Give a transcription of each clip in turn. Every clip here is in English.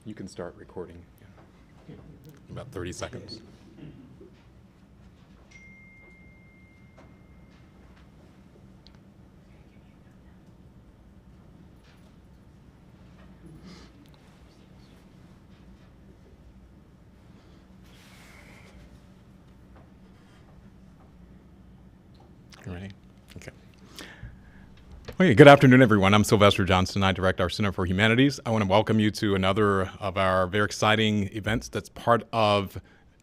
You can start recording in about 30 seconds. You ready? Okay. Okay, good afternoon, everyone. I'm Sylvester Johnson. I direct our Center for Humanities. I want to welcome you to another of our very exciting events that's part of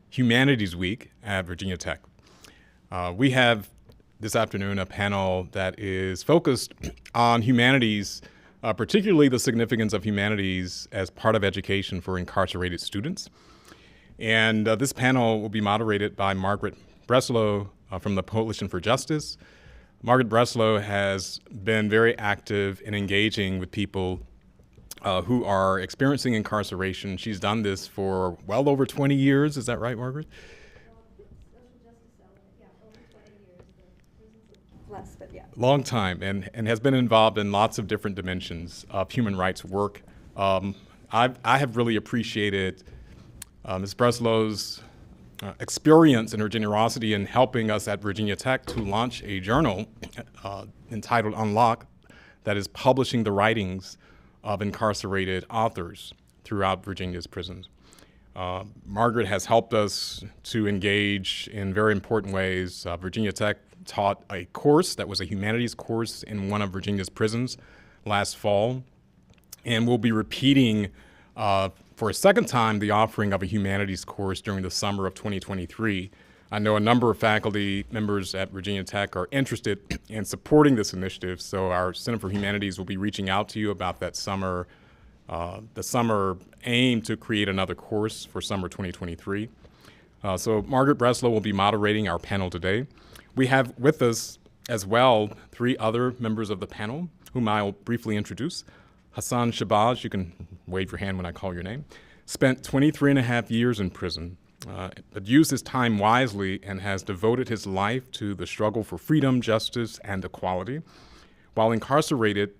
Humanities Week at Virginia Tech. We have this afternoon a panel that is focused on humanities, particularly the significance of humanities as part of education for incarcerated students. And this panel will be moderated by Margaret Breslau from the Coalition for Justice. Margaret Breslau has been very active in engaging with people who are experiencing incarceration. She's done this for well over 20 years. Is that right, Margaret? Less, but yeah. Long time, and has been involved in lots of different dimensions of human rights work. I have really appreciated Ms. Breslau's experience and her generosity in helping us at Virginia Tech to launch a journal entitled Unlock that is publishing the writings of incarcerated authors throughout Virginia's prisons. Margaret has helped us to engage in very important ways. Virginia Tech taught a course that was a humanities course in one of Virginia's prisons last fall, and we'll be repeating for a second time the offering of a humanities course during the summer of 2023. I know a number of faculty members at Virginia Tech are interested in supporting this initiative, so our Center for Humanities will be reaching out to you about that summer, the summer aim to create another course for summer 2023. So Margaret Breslau will be moderating our panel today. We have with us as well 3 other members of the panel, whom I'll briefly introduce. Hassan Shabazz, you can wave your hand when I call your name, spent 23 and a half years in prison, but used his time wisely and has devoted his life to the struggle for freedom, justice, and equality. While incarcerated,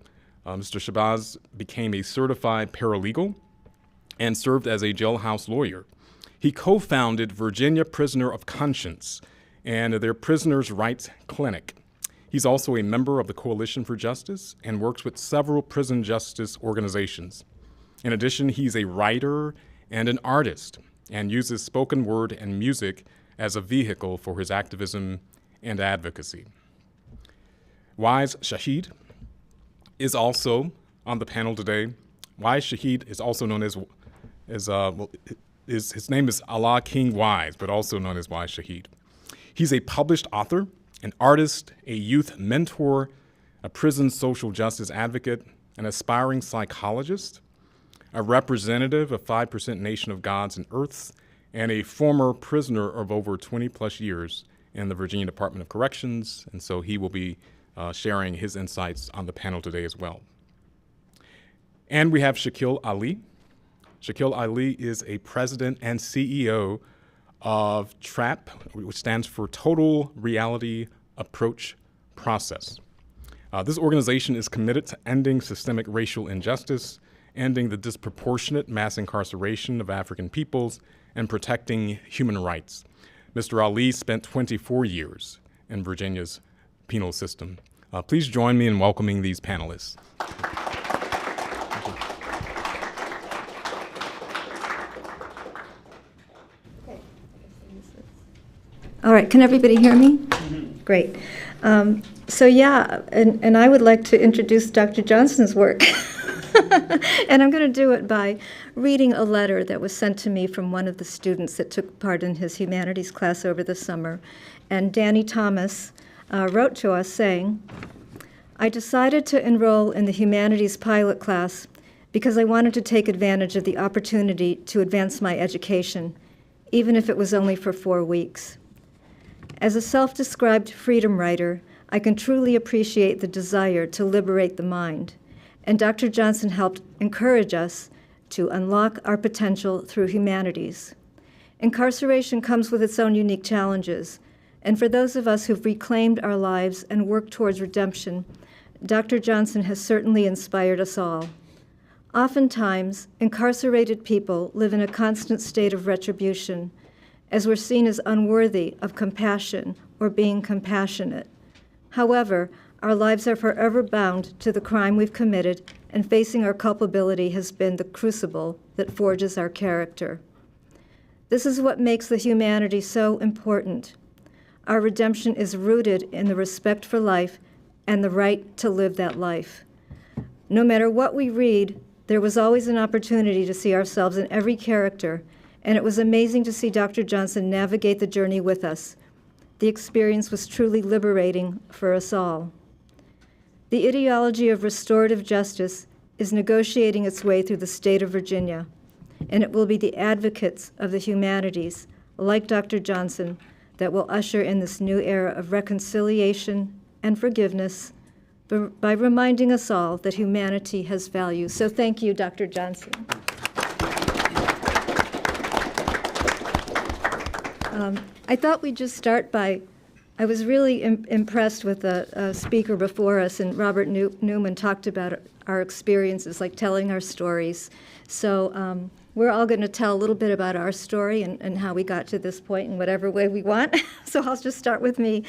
Mr. Shabazz became a certified paralegal and served as a jailhouse lawyer. He co-founded Virginia Prisoner of Conscience and their Prisoners' Rights Clinic. He's also a member of the Coalition for Justice and works with several prison justice organizations. In addition, he's a writer and an artist and uses spoken word and music as a vehicle for his activism and advocacy. Wize Shahid is also on the panel today. Wize Shahid is also known as his name is Allah King Wize, but also known as Wize Shahid. He's a published author, an artist, a youth mentor, a prison social justice advocate, an aspiring psychologist, a representative of 5% Nation of Gods and Earths, and a former prisoner of over 20 plus years in the Virginia Department of Corrections. And so he will be sharing his insights on the panel today as well. And we have Shakil Ali. Shakil Ali is a president and CEO of TRAP, which stands for Total Reality Approach Process. This organization is committed to ending systemic racial injustice, ending the disproportionate mass incarceration of African peoples, and protecting human rights. Mr. Ali spent 24 years in Virginia's penal system. Please join me in welcoming these panelists. All right, can everybody hear me? Mm-hmm. Great. So yeah, and I would like to introduce Dr. Johnson's work. And I'm going to do it by reading a letter that was sent to me from one of the students that took part in his humanities class over the summer. And Danny Thomas wrote to us saying, I decided to enroll in the humanities pilot class because I wanted to take advantage of the opportunity to advance my education, even if it was only for 4 weeks. As a self-described freedom writer, I can truly appreciate the desire to liberate the mind, and Dr. Johnson helped encourage us to unlock our potential through humanities. Incarceration comes with its own unique challenges, and for those of us who've reclaimed our lives and worked towards redemption, Dr. Johnson has certainly inspired us all. Oftentimes, incarcerated people live in a constant state of retribution, as we're seen as unworthy of compassion or being compassionate. However, our lives are forever bound to the crime we've committed, and facing our culpability has been the crucible that forges our character. This is what makes the humanity so important. Our redemption is rooted in the respect for life and the right to live that life. No matter what we read, there was always an opportunity to see ourselves in every character, and it was amazing to see Dr. Johnson navigate the journey with us. The experience was truly liberating for us all. The ideology of restorative justice is negotiating its way through the state of Virginia, and it will be the advocates of the humanities, like Dr. Johnson, that will usher in this new era of reconciliation and forgiveness by reminding us all that humanity has value. So thank you, Dr. Johnson. I thought we'd just start by, I was really impressed with the speaker before us, and Robert Newman talked about our experiences, like telling our stories. So we're all going to tell a little bit about our story and how we got to this point in whatever way we want. So I'll just start with me.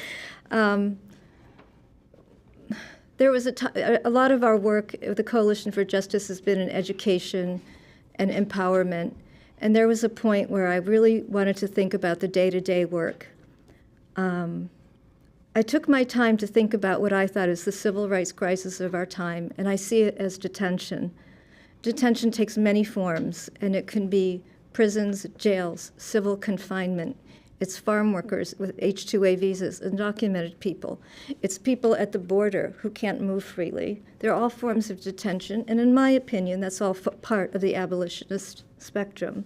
There was a lot of our work with the Coalition for Justice has been in education and empowerment. And there was a point where I really wanted to think about the day-to-day work. I took my time to think about what I thought is the civil rights crisis of our time, and I see it as detention. Detention takes many forms, and it can be prisons, jails, civil confinement. It's farm workers with H-2A visas, undocumented people. It's people at the border who can't move freely. They're all forms of detention, and in my opinion, that's all part of the abolitionist spectrum.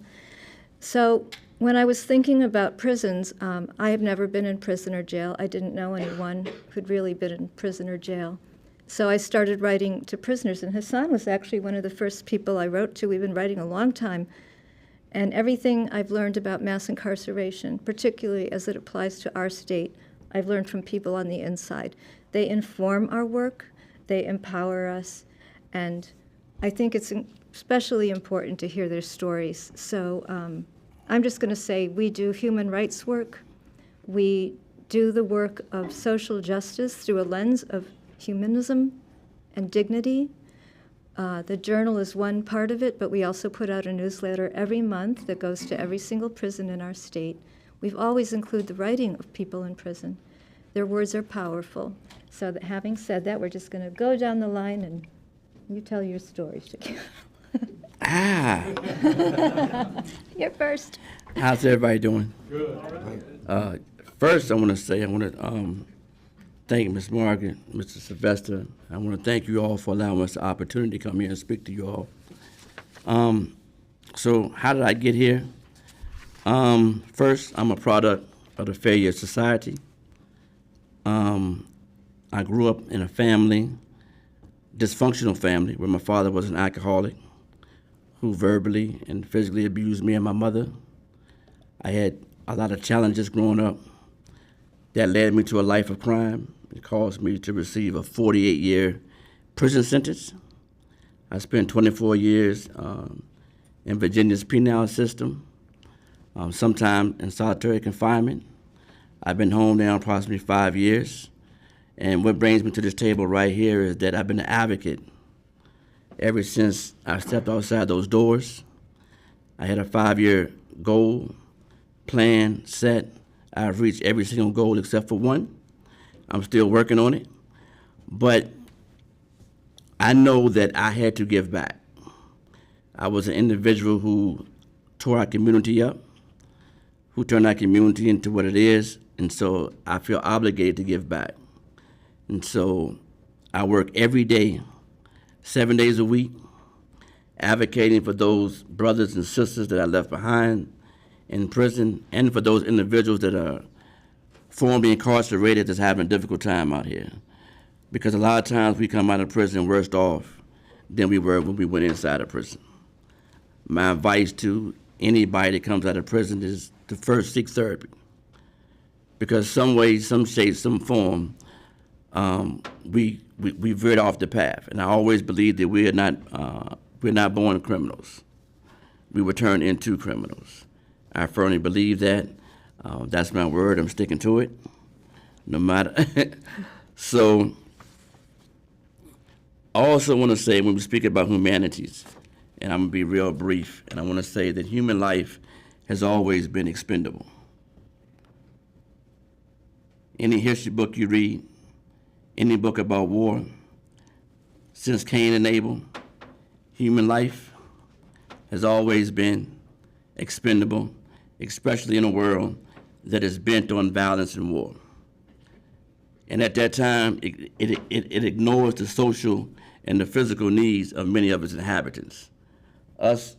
So when I was thinking about prisons, I have never been in prison or jail. I didn't know anyone who'd really been in prison or jail. So I started writing to prisoners, and Hassan was actually one of the first people I wrote to. We've been writing a long time. And everything I've learned about mass incarceration, particularly as it applies to our state, I've learned from people on the inside. They inform our work, they empower us, and I think it's especially important to hear their stories. So I'm just going to say we do human rights work. We do the work of social justice through a lens of humanism and dignity. The journal is one part of it, but we also put out a newsletter every month that goes to every single prison in our state. We've always included the writing of people in prison. Their words are powerful. So that having said that, we're just going to go down the line and you tell your story, Shakil. You're first. How's everybody doing? Good. First, I want to thank Ms. Margaret, Mr. Sylvester. I want to thank you all for allowing us the opportunity to come here and speak to you all. So how did I get here? First, I'm a product of the failure of society. I grew up in a family, dysfunctional family, where my father was an alcoholic who verbally and physically abused me and my mother. I had a lot of challenges growing up that led me to a life of crime. It caused me to receive a 48-year prison sentence. I spent 24 years in Virginia's penal system, sometime in solitary confinement. I've been home now approximately 5 years. And what brings me to this table right here is that I've been an advocate ever since I stepped outside those doors. I had a 5-year goal, plan, set. I've reached every single goal except for one. I'm still working on it. But I know that I had to give back. I was an individual who tore our community up, who turned our community into what it is, and so I feel obligated to give back. And so I work every day, 7 days a week, advocating for those brothers and sisters that I left behind in prison, and for those individuals that are formerly incarcerated that's having a difficult time out here. Because a lot of times we come out of prison worse off than we were when we went inside of prison. My advice to anybody that comes out of prison is to first seek therapy. Because some way, some shape, some form, we veered off the path. And I always believe that we are not We're not born criminals. We were turned into criminals. I firmly believe that. That's my word. I'm sticking to it, no matter. So, I also want to say, when we speak about humanities, and I'm going to be real brief, and I want to say that human life has always been expendable. Any history book you read, any book about war, since Cain and Abel, human life has always been expendable, especially in a world that is bent on violence and war. And at that time, it ignores the social and the physical needs of many of its inhabitants. Us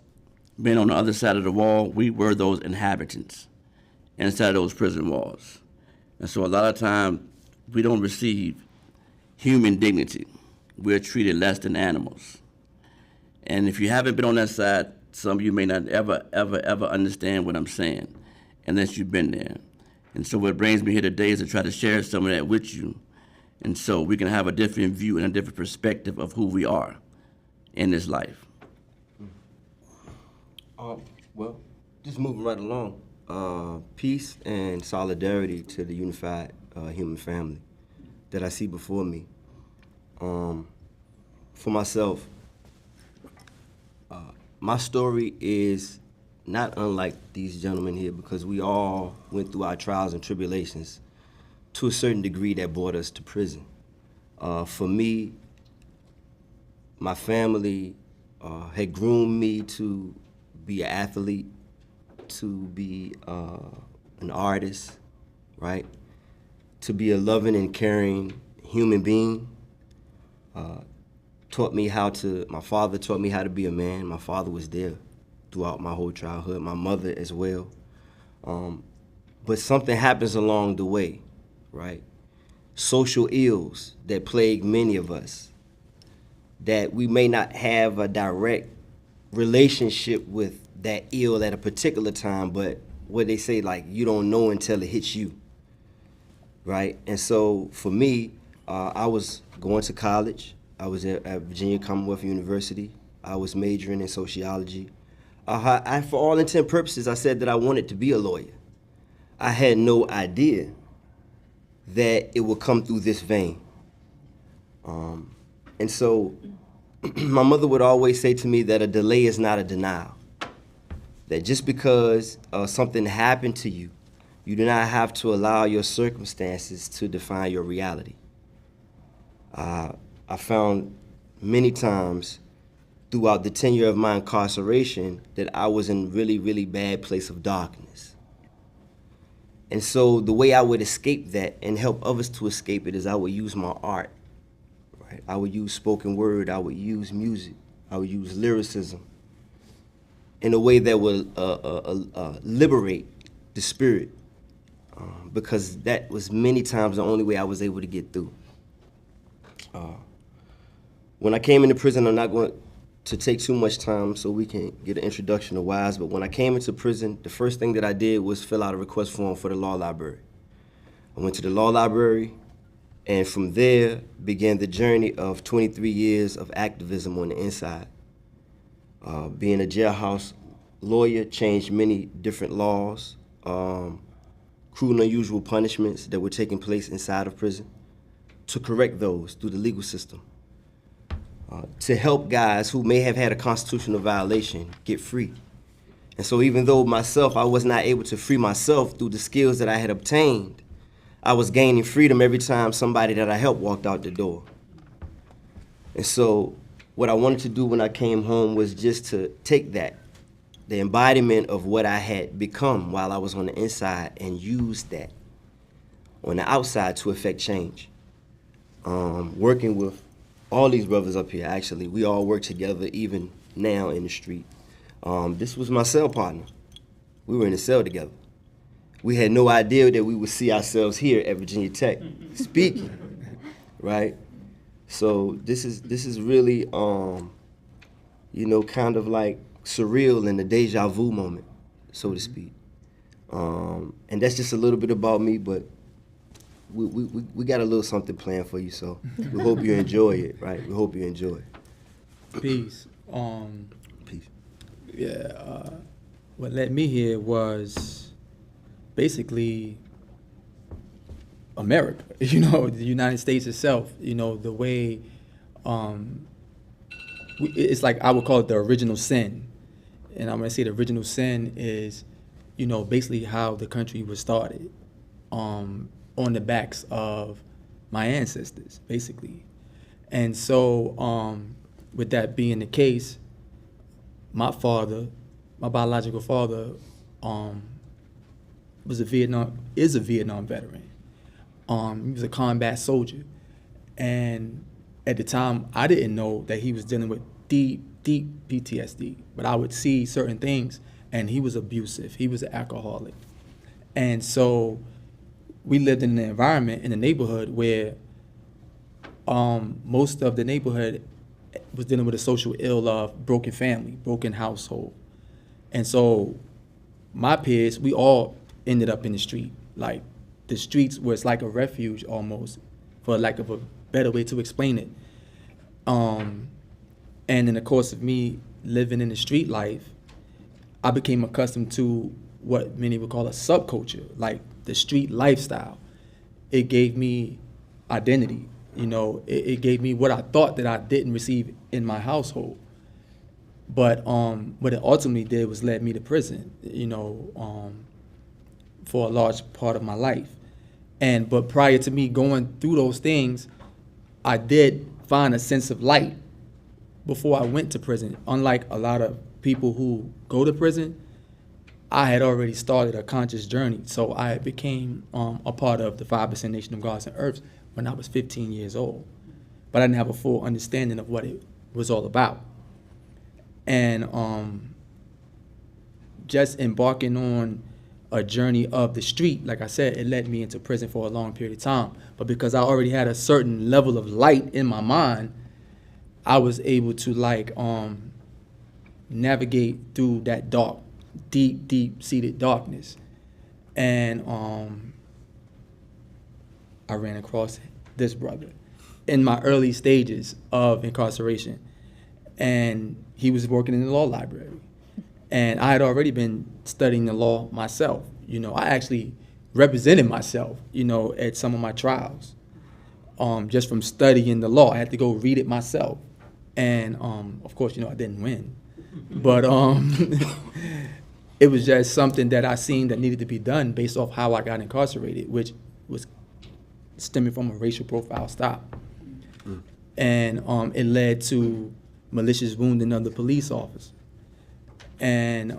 being on the other side of the wall, we were those inhabitants inside those prison walls. And so a lot of times, we don't receive human dignity. We're treated less than animals. And if you haven't been on that side, some of you may not ever understand what I'm saying unless you've been there. And so what brings me here today is to try to share some of that with you, and so we can have a different view and a different perspective of who we are in this life. Well, just moving right along. Peace and solidarity to the unified human family that I see before me. For myself, my story is not unlike these gentlemen here, because we all went through our trials and tribulations to a certain degree that brought us to prison. For me, my family had groomed me to be an athlete, to be an artist, right? To be a loving and caring human being. My father taught me how to be a man. My father was there throughout my whole childhood, my mother as well. But something happens along the way, right? Social ills that plague many of us, that we may not have a direct relationship with that ill at a particular time, but what they say, like, you don't know until it hits you, right? And so for me, I was going to college. I was at Virginia Commonwealth University. I was majoring in sociology. For all intent and purposes, I said that I wanted to be a lawyer. I had no idea that it would come through this vein. And so my mother would always say to me that a delay is not a denial. That just because something happened to you, you do not have to allow your circumstances to define your reality. I found many times throughout the tenure of my incarceration that I was in really, really bad place of darkness. And so the way I would escape that and help others to escape it is I would use my art, right? I would use spoken word, I would use music, I would use lyricism in a way that would liberate the spirit, because that was many times the only way I was able to get through. When I came into prison, I'm not going to take too much time so we can get an introduction to Wize, but when I came into prison, the first thing that I did was fill out a request form for the law library. I went to the law library, and from there began the journey of 23 years of activism on the inside. Being a jailhouse lawyer changed many different laws, cruel and unusual punishments that were taking place inside of prison, to correct those through the legal system. To help guys who may have had a constitutional violation get free. And so even though myself, I was not able to free myself through the skills that I had obtained, I was gaining freedom every time somebody that I helped walked out the door. And so what I wanted to do when I came home was just to take that, the embodiment of what I had become while I was on the inside, and use that on the outside to affect change. Working with all these brothers up here, actually, we all work together even now in the street. This was my cell partner. We were in a cell together. We had no idea that we would see ourselves here at Virginia Tech speaking, right? So this is really, kind of like surreal and a deja vu moment, so to speak. And that's just a little bit about me, but we got a little something planned for you, so we hope you enjoy it, right? We hope you enjoy it. Peace. Peace. Yeah, what led me here was basically America, the United States itself, the way, it's like I would call it the original sin. And I'm gonna say the original sin is, basically how the country was started, on the backs of my ancestors, basically. And so, with that being the case, my biological father, is a Vietnam veteran. He was a combat soldier. And at the time, I didn't know that he was dealing with deep PTSD, but I would see certain things, and he was abusive. He was an alcoholic. And so we lived in an environment, in a neighborhood where most of the neighborhood was dealing with a social ill of broken family, broken household. And so my peers, we all ended up in the street. Like, the streets was like a refuge almost, for lack of a better way to explain it. And in the course of me living in the street life, I became accustomed to what many would call a subculture, like the street lifestyle. It gave me identity. It gave me what I thought that I didn't receive in my household. But what it ultimately did was led me to prison, for a large part of my life. But prior to me going through those things, I did find a sense of light before I went to prison. Unlike a lot of people who go to prison, I had already started a conscious journey. So I became a part of the 5% Nation of Gods and Earths when I was 15 years old. But I didn't have a full understanding of what it was all about. And just embarking on a journey of the street, like I said, it led me into prison for a long period of time. But because I already had a certain level of light in my mind, I was able to navigate through that dark, deep-seated darkness. And I ran across this brother in my early stages of incarceration. And he was working in the law library. And I had already been studying the law myself. I actually represented myself, at some of my trials. Just from studying the law, I had to go read it myself. And of course, I didn't win. But it was just something that I seen that needed to be done based off how I got incarcerated, which was stemming from a racial profile stop. And it led to malicious wounding of the police officer. And,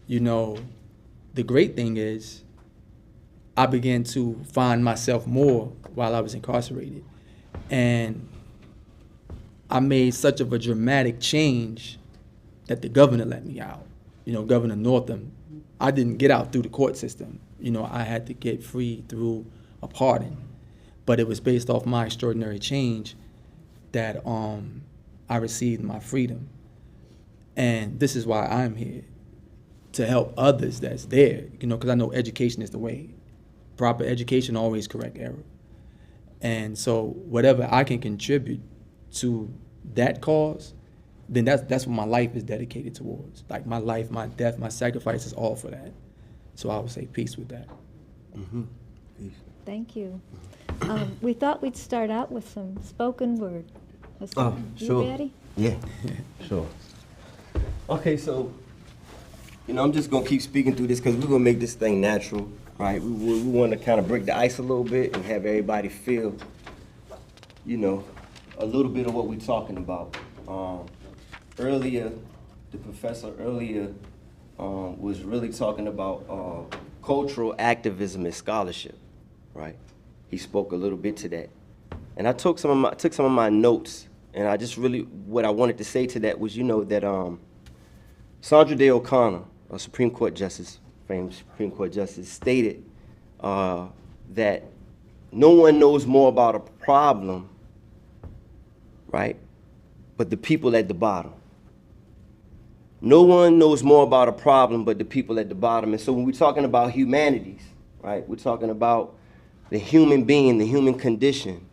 the great thing is I began to find myself more while I was incarcerated. And I made such of a dramatic change that the governor let me out. Governor Northam, I didn't get out through the court system. I had to get free through a pardon. But it was based off my extraordinary change that I received my freedom. And this is why I'm here, to help others that's there, because I know education is the way. Proper education always correct error. And so whatever I can contribute to that cause, then that's what my life is dedicated towards. Like my life, my death, my sacrifice is all for that. So I would say peace with that. Mm-hmm. Peace. Thank you. We thought we'd start out with some spoken word. Sure. You ready? Yeah, sure. Okay, so, I'm just going to keep speaking through this because we're going to make this thing natural, right? We want to kind of break the ice a little bit and have everybody feel, a little bit of what we're talking about. Earlier, the professor was really talking about cultural activism and scholarship, right? He spoke a little bit to that. And I took some of my notes, and I just really, what I wanted to say to that was, that Sandra Day O'Connor, a Supreme Court justice, famous Supreme Court justice, stated that no one knows more about a problem, right, but the people at the bottom. No one knows more about a problem but the people at the bottom. And so when we're talking about humanities, right, we're talking about the human being, the human condition,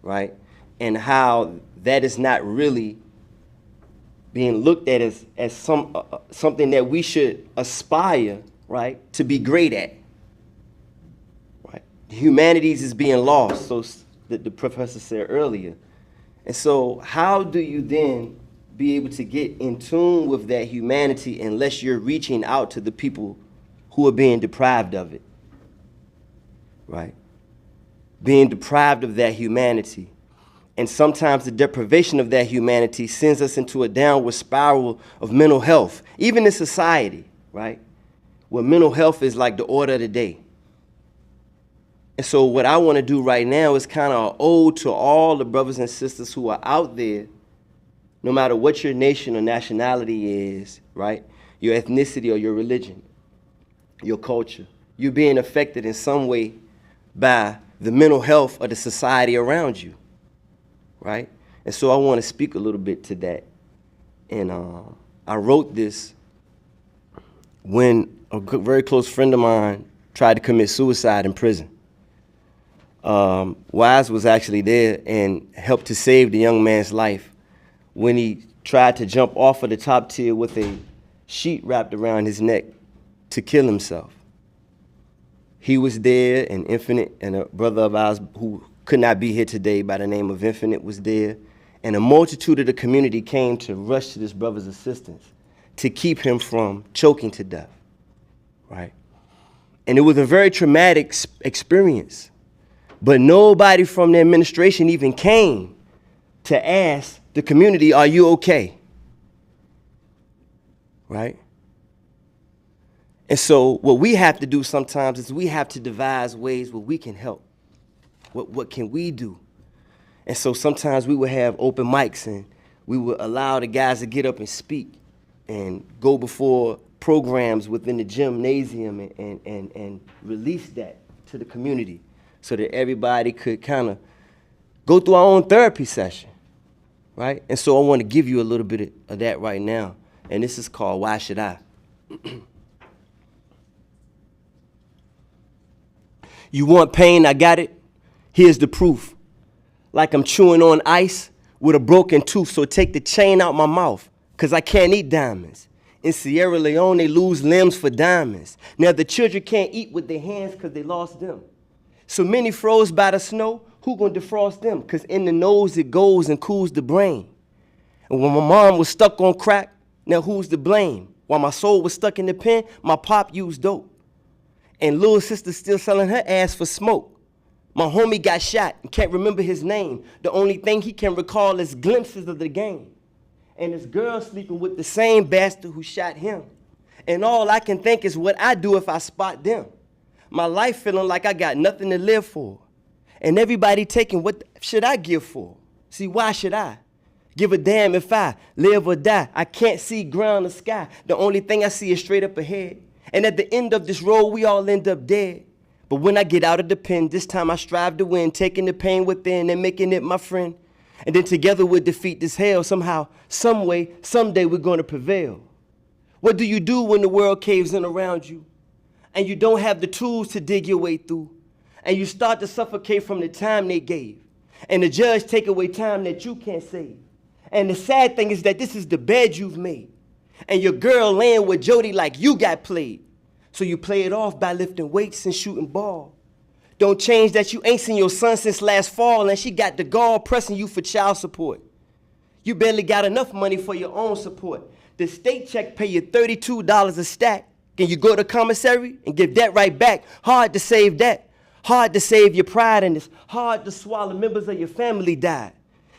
right, and how that is not really being looked at as something that we should aspire, right, to be great at. Right? Humanities is being lost, so the professor said earlier. And so how do you then be able to get in tune with that humanity unless you're reaching out to the people who are being deprived of it? Right? Being deprived of that humanity. And sometimes the deprivation of that humanity sends us into a downward spiral of mental health, even in society, right? Where mental health is like the order of the day. And so what I want to do right now is kind of an ode to all the brothers and sisters who are out there, no matter what your nation or nationality is, right? Your ethnicity or your religion, your culture. You're being affected in some way by the mental health of the society around you. Right? And so I want to speak a little bit to that. And I wrote this when a very close friend of mine tried to commit suicide in prison. Wize was actually there and helped to save the young man's life when he tried to jump off of the top tier with a sheet wrapped around his neck to kill himself. He was there, and Infinite, and a brother of ours who could not be here today by the name of Infinite was there, and a multitude of the community came to rush to this brother's assistance to keep him from choking to death, right? And it was a very traumatic experience, but nobody from the administration even came to ask the community, are you okay? Right? And so what we have to do sometimes is we have to devise ways where we can help. What can we do? And so sometimes we would have open mics and we would allow the guys to get up and speak and go before programs within the gymnasium and release that to the community so that everybody could kind of go through our own therapy session, right? And so I want to give you a little bit of that right now. And this is called Why Should I? You want pain? I got it. Here's the proof. Like I'm chewing on ice with a broken tooth, so take the chain out my mouth, because I can't eat diamonds. In Sierra Leone, they lose limbs for diamonds. Now the children can't eat with their hands because they lost them. So many froze by the snow, who gonna defrost them? Because in the nose it goes and cools the brain. And when my mom was stuck on crack, now who's to blame? While my soul was stuck in the pen, my pop used dope. And little sister still selling her ass for smoke. My homie got shot and can't remember his name. The only thing he can recall is glimpses of the game. And this girl sleeping with the same bastard who shot him. And all I can think is what I do if I spot them. My life feeling like I got nothing to live for. And everybody taking what should I give for? See, why should I? Give a damn if I live or die. I can't see ground or sky. The only thing I see is straight up ahead. And at the end of this road, we all end up dead. But when I get out of the pen, this time I strive to win, taking the pain within and making it my friend. And then together we'll defeat this hell. Somehow, some way, someday we're going to prevail. What do you do when the world caves in around you and you don't have the tools to dig your way through, and you start to suffocate from the time they gave, and the judge take away time that you can't save? And the sad thing is that this is the bed you've made, and your girl laying with Jody like you got played. So you play it off by lifting weights and shooting ball. Don't change that you ain't seen your son since last fall, and she got the gall pressing you for child support. You barely got enough money for your own support. The state check pay you $32 a stack. Can you go to commissary and give that right back? Hard to save that. Hard to save your pride, and it's hard to swallow members of your family died.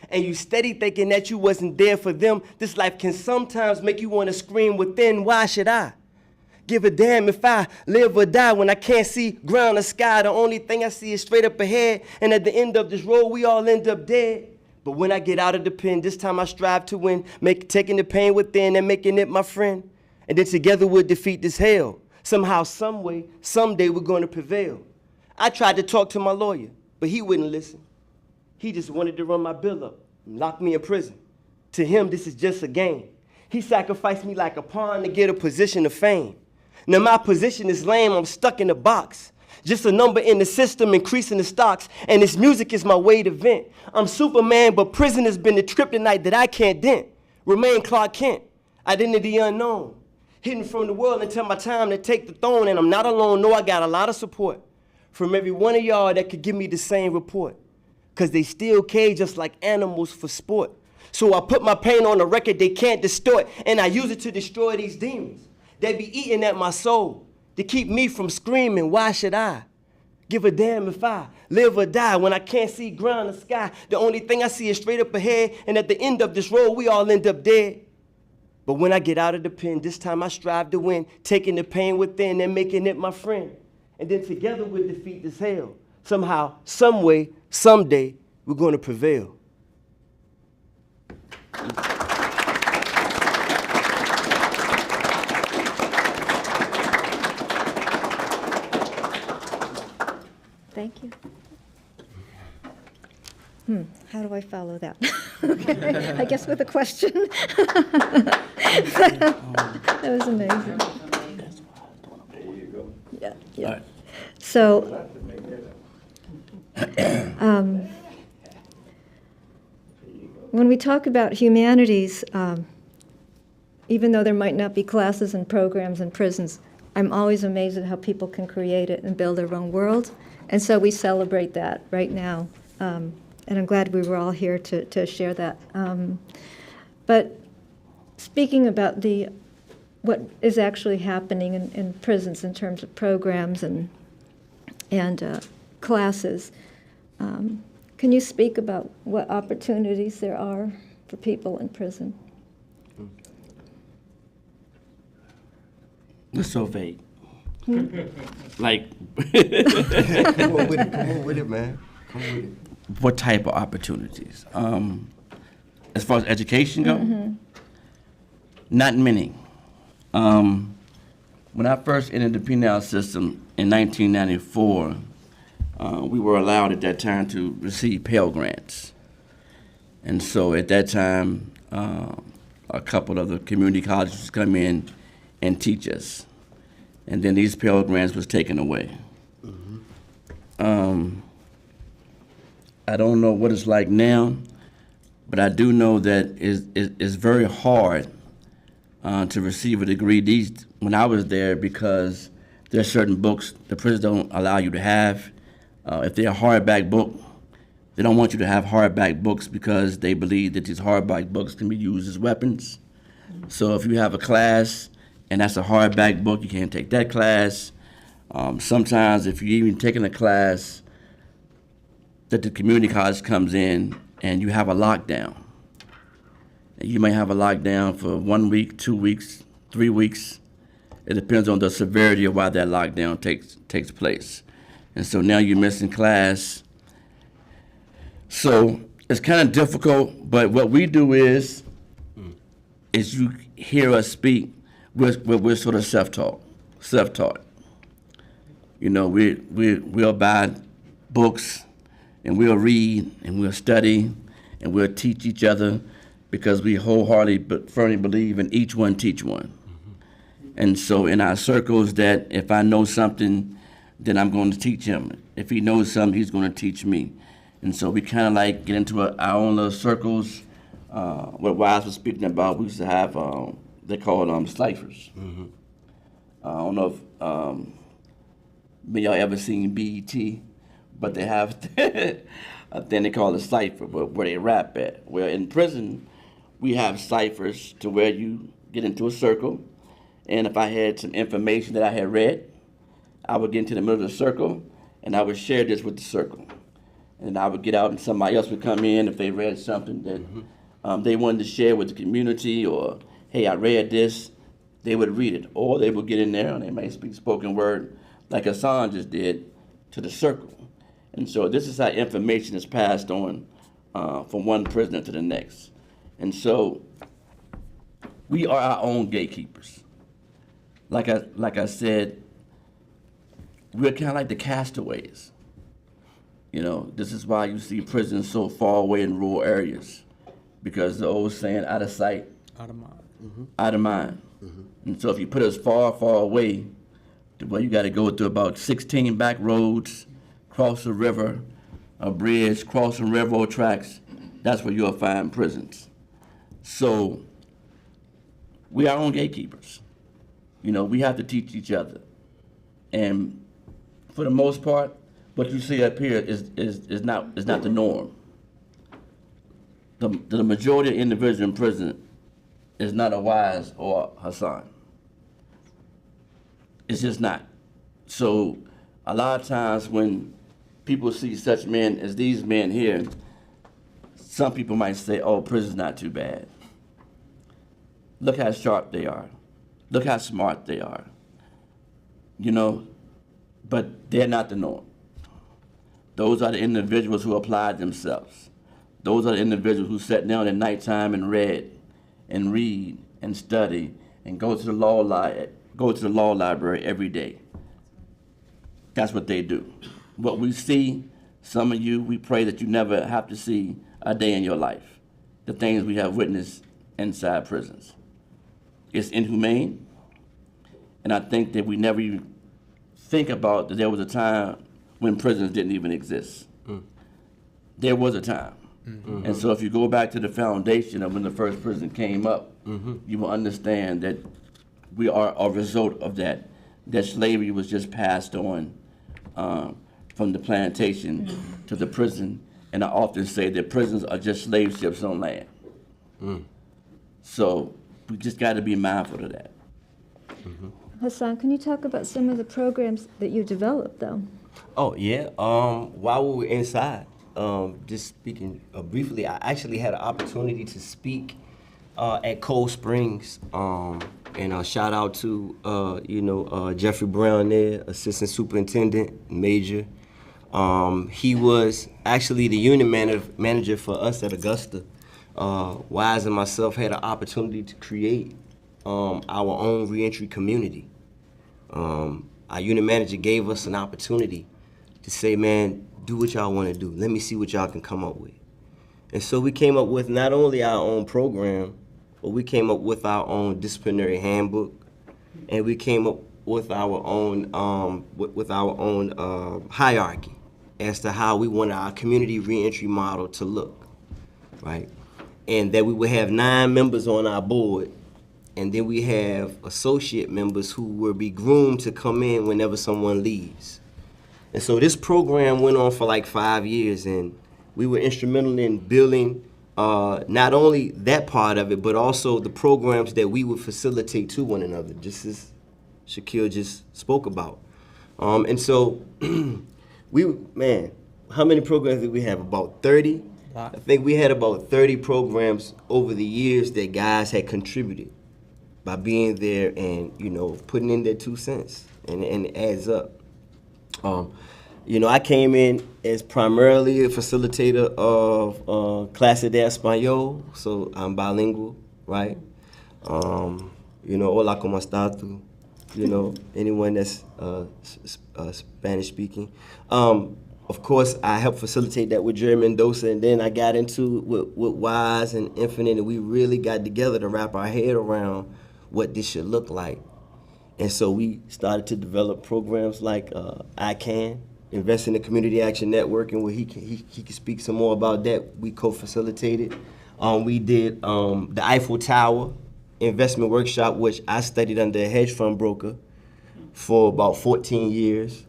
And you steady thinking that you wasn't there for them. This life can sometimes make you want to scream within, why should I? Give a damn if I live or die when I can't see ground or sky. The only thing I see is straight up ahead. And at the end of this road, we all end up dead. But when I get out of the pen, this time I strive to win, taking the pain within and making it my friend. And then together we'll defeat this hell. Somehow, some way, someday we're going to prevail. I tried to talk to my lawyer, but he wouldn't listen. He just wanted to run my bill up and lock me in prison. To him, this is just a game. He sacrificed me like a pawn to get a position of fame. Now my position is lame, I'm stuck in a box. Just a number in the system, increasing the stocks, and this music is my way to vent. I'm Superman, but prison has been the kryptonite that I can't dent. Remain Clark Kent, identity unknown. Hidden from the world until my time to take the throne. And I'm not alone, no, I got a lot of support from every one of y'all that could give me the same report. Cause they still cage us like animals for sport. So I put my pain on a record they can't distort, and I use it to destroy these demons. They be eating at my soul to keep me from screaming, why should I? Give a damn if I live or die when I can't see ground or sky. The only thing I see is straight up ahead, and at the end of this road, we all end up dead. But when I get out of the pen, this time I strive to win, taking the pain within and making it my friend. And then together we'll defeat this hell. Somehow, some way, someday, we're gonna prevail. Thank you. How do I follow that? Okay, I guess with a question. That was amazing. Yeah, yeah. All right. So, when we talk about humanities, even though there might not be classes and programs in prisons, I'm always amazed at how people can create it and build their own world. And so we celebrate that right now. And I'm glad we were all here to share that. But speaking about what is actually happening in prisons in terms of programs and classes, can you speak about what opportunities there are for people in prison? It's so vague. Like, Come on with it, man. Come with it. what type of opportunities? As far as education go, not many. When I first entered the penal system in 1994, we were allowed at that time to receive Pell Grants. And so at that time, a couple of the community colleges come in and teach us. And then these Pell Grants was taken away. I don't know what it's like now, but I do know that it's very hard to receive a degree when I was there, because there are certain books the prison don't allow you to have. If they're a hardback book, they don't want you to have hardback books because they believe that these hardback books can be used as weapons. So if you have a class and that's a hardback book, you can't take that class. Sometimes if you're even taking a class that the community college comes in and you have a lockdown, you may have a lockdown for 1 week, 2 weeks, 3 weeks. It depends on the severity of why that lockdown takes place. And so now you're missing class. So it's kind of difficult, but what we do is you hear us speak, we're sort of self-taught. You know, we'll buy books and we'll read and we'll study and we'll teach each other, because we wholeheartedly but firmly believe in each one teach one. And so in our circles, that if I know something, then I'm going to teach him. If he knows something, he's going to teach me. And so we kind of like get into our own little circles. What Wize was speaking about, we used to have, they call them ciphers. I don't know if y'all ever seen BET, but they have a thing they call a cipher, where they rap at. Well, in prison, we have ciphers to where you get into a circle, and if I had some information that I had read, I would get into the middle of the circle, and I would share this with the circle. And I would get out and somebody else would come in if they read something that they wanted to share with the community, or, hey, I read this, they would read it. Or they would get in there and they may speak spoken word like Hassan just did to the circle. And so this is how information is passed on from one prisoner to the next. And so we are our own gatekeepers. Like I said, we're kind of like the castaways. You know, this is why you see prisons so far away in rural areas, because the old saying, out of sight, Out of mind. out of mind. And so if you put us far, far away, well, you got to go through about 16 back roads, cross a river, a bridge, cross some railroad tracks. That's where you'll find prisons. So we are our own gatekeepers. You know, we have to teach each other. And for the most part, what you see up here is not the norm. The majority of individuals in prison is not a Wize or Hassan. It's just not. So a lot of times when people see such men as these men here, some people might say, oh, prison's not too bad. Look how sharp they are. Look how smart they are. You know, but they're not the norm. Those are the individuals who applied themselves. Those are the individuals who sat down at nighttime and read and study and go to the law library every day. That's what they do. What we see, some of you, we pray that you never have to see a day in your life. The things we have witnessed inside prisons. It's inhumane, and I think that we never even think about that there was a time when prisons didn't even exist. There was a time. Mm-hmm. And so if you go back to the foundation of when the first prison came up, you will understand that we are a result of that slavery was just passed on from the plantation to the prison. And I often say that prisons are just slave ships on land. So we just got to be mindful of that. Hassan, can you talk about some of the programs that you developed, though? Oh, yeah. While we were inside, just speaking briefly, I actually had an opportunity to speak at Cold Springs. And shout out to, Jeffrey Brown there, Assistant Superintendent, Major. He was actually the unit manager for us at Augusta. Wize and myself had an opportunity to create our own reentry community. Our unit manager gave us an opportunity to say, man, do what y'all want to do. Let me see what y'all can come up with. And so we came up with not only our own program, but we came up with our own disciplinary handbook, and we came up with our own hierarchy as to how we want our community reentry model to look, right? And that we would have 9 members on our board, and then we have associate members who will be groomed to come in whenever someone leaves. And so this program went on for like 5 years, and we were instrumental in building not only that part of it, but also the programs that we would facilitate to one another, just as Shakil just spoke about. And so, how many programs did we have? About 30? I think we had about 30 programs over the years that guys had contributed by being there and, putting in their 2 cents, and it adds up. I came in as primarily a facilitator of Clase de Español, so I'm bilingual, right? Hola, ¿cómo estás tú? Anyone that's Spanish speaking. Of course, I helped facilitate that with Jerry Mendoza, and then I got into with Wize and Infinite, and we really got together to wrap our head around what this should look like. And so we started to develop programs like ICANN, Invest in the Community Action Network, and where he can speak some more about that. We co-facilitated. We did the Eiffel Tower investment workshop, which I studied under a hedge fund broker for about 14 years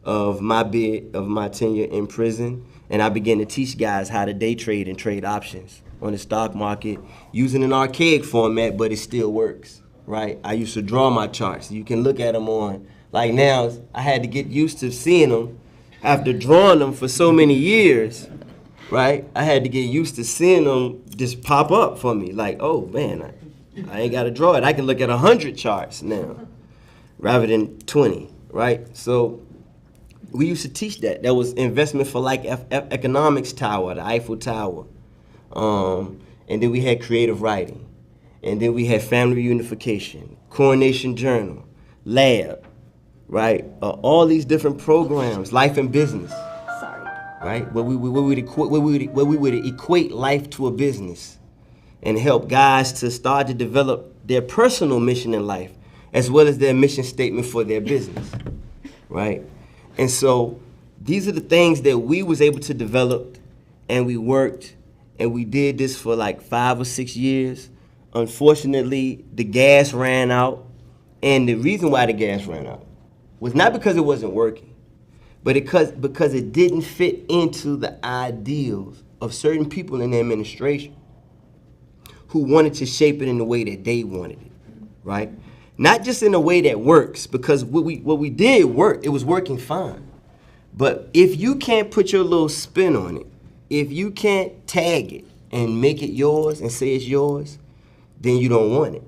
of my tenure in prison, and I began to teach guys how to day trade and trade options on the stock market using an archaic format, but it still works, right? I used to draw my charts. You can look at them on, like now, I had to get used to seeing them after drawing them for so many years, right? I had to get used to seeing them just pop up for me, like, oh man, I ain't got to draw it. I can look at 100 charts now rather than 20, right? So we used to teach that. That was investment for like economics tower, the Eiffel Tower. And then we had creative writing. And then we had family reunification, Coronation Journal, Lab, right? All these different programs, life and business. Sorry. Right? Where we would equate life to a business and help guys to start to develop their personal mission in life as well as their mission statement for their business, right? And so these are the things that we was able to develop, and we worked, and we did this for like 5 or 6 years. unfortunately, the gas ran out. And the reason why the gas ran out was not because it wasn't working, but because it didn't fit into the ideals of certain people in the administration who wanted to shape it in the way that they wanted it, right? Not just in a way that works, because what we did work, it was working fine. But if you can't put your little spin on it, if you can't tag it and make it yours and say it's yours, then you don't want it.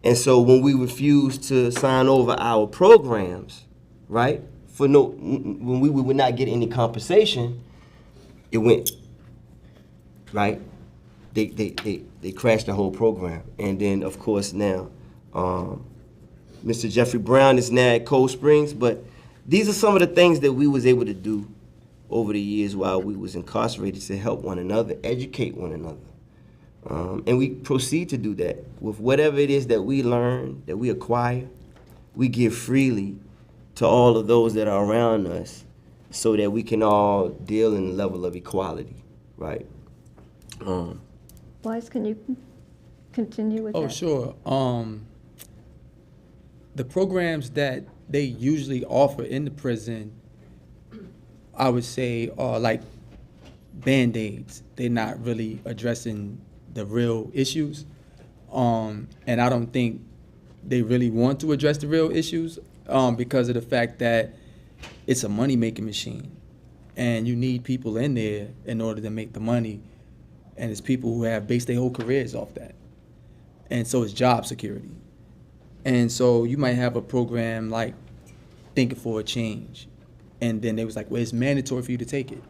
And so when we refused to sign over our programs, right, when we would not get any compensation, it went, right? They crashed the whole program. And then, of course, now, Mr. Jeffrey Brown is now at Cold Springs, but these are some of the things that we was able to do over the years while we was incarcerated to help one another, educate one another. And we proceed to do that with whatever it is that we learn, that we acquire. We give freely to all of those that are around us so that we can all deal in a level of equality, right? Wize, can you continue with that? Oh, sure. The programs that they usually offer in the prison, I would say, are like Band-Aids. They're not really addressing the real issues. And I don't think they really want to address the real issues because of the fact that it's a money-making machine. And you need people in there in order to make the money. And it's people who have based their whole careers off that. And so it's job security. And so you might have a program like Thinking for a Change. And then they was like, well, it's mandatory for you to take it.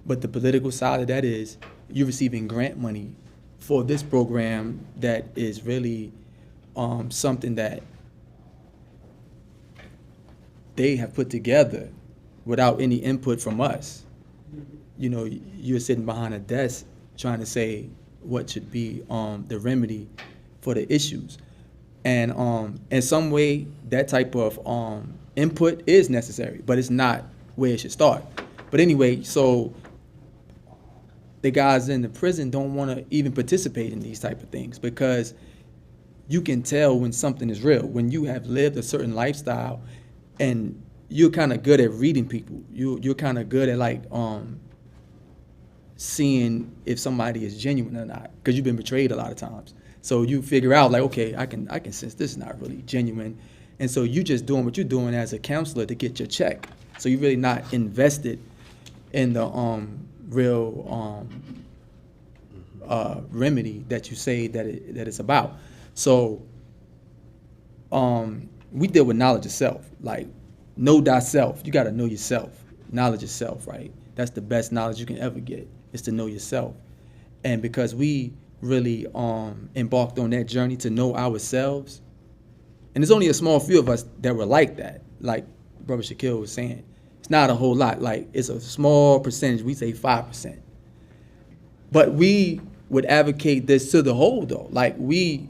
But the political side of that is you're receiving grant money for this program that is really something that they have put together without any input from us. You know, you're sitting behind a desk trying to say what should be the remedy for the issues. And in some way, that type of input is necessary, but it's not where it should start. But anyway, so the guys in the prison don't want to even participate in these type of things because you can tell when something is real, when you have lived a certain lifestyle and you're kind of good at reading people. You're kind of good at like seeing if somebody is genuine or not because you've been betrayed a lot of times. So you figure out like, okay, I can sense this is not really genuine. And so you just doing what you're doing as a counselor to get your check. So you're really not invested in the real remedy that you say that it's about. So we deal with knowledge of self, like know thyself. You got to know yourself. Knowledge of self, right? That's the best knowledge you can ever get, is to know yourself. And because we really embarked on that journey to know ourselves, and there's only a small few of us that were like that, like Brother Shakil was saying. It's not a whole lot. Like, it's a small percentage. We say 5%. But we would advocate this to the whole, though. Like, we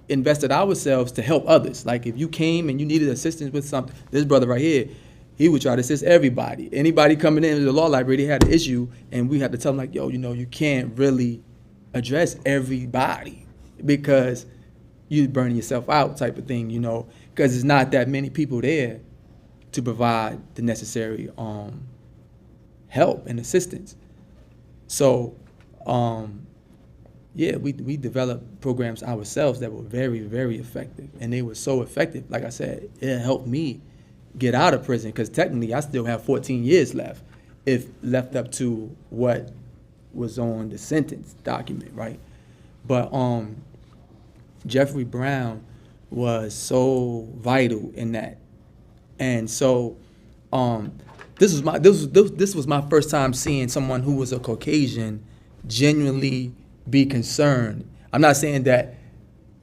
invested ourselves to help others. Like, if you came and you needed assistance with something, this brother right here, he would try to assist everybody. Anybody coming into the law library, they had an issue, and we had to tell them, like, yo, you know, you can't really address everybody because you're burning yourself out type of thing, you know, because there's not that many people there to provide the necessary help and assistance. So, yeah, we developed programs ourselves that were very, very effective. And they were so effective, like I said, it helped me get out of prison because technically I still have 14 years left if left up to what was on the sentence document, right? But Jeffrey Brown was so vital in that. And so this was my first time seeing someone who was a Caucasian genuinely be concerned. I'm not saying that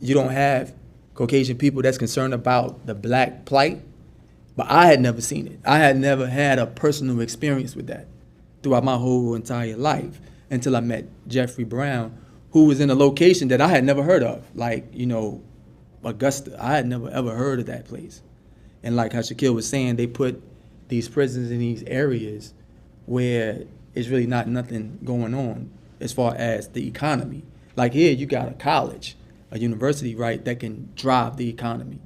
you don't have Caucasian people that's concerned about the black plight, but I had never seen it. I had never had a personal experience with that throughout my whole entire life until I met Jeffrey Brown, who was in a location that I had never heard of, like, you know, Augusta. I had never ever heard of that place. And like how Shakil was saying, they put these prisons in these areas where it's really not nothing going on as far as the economy. Like here, you got a college, a university, right, that can drive the economy.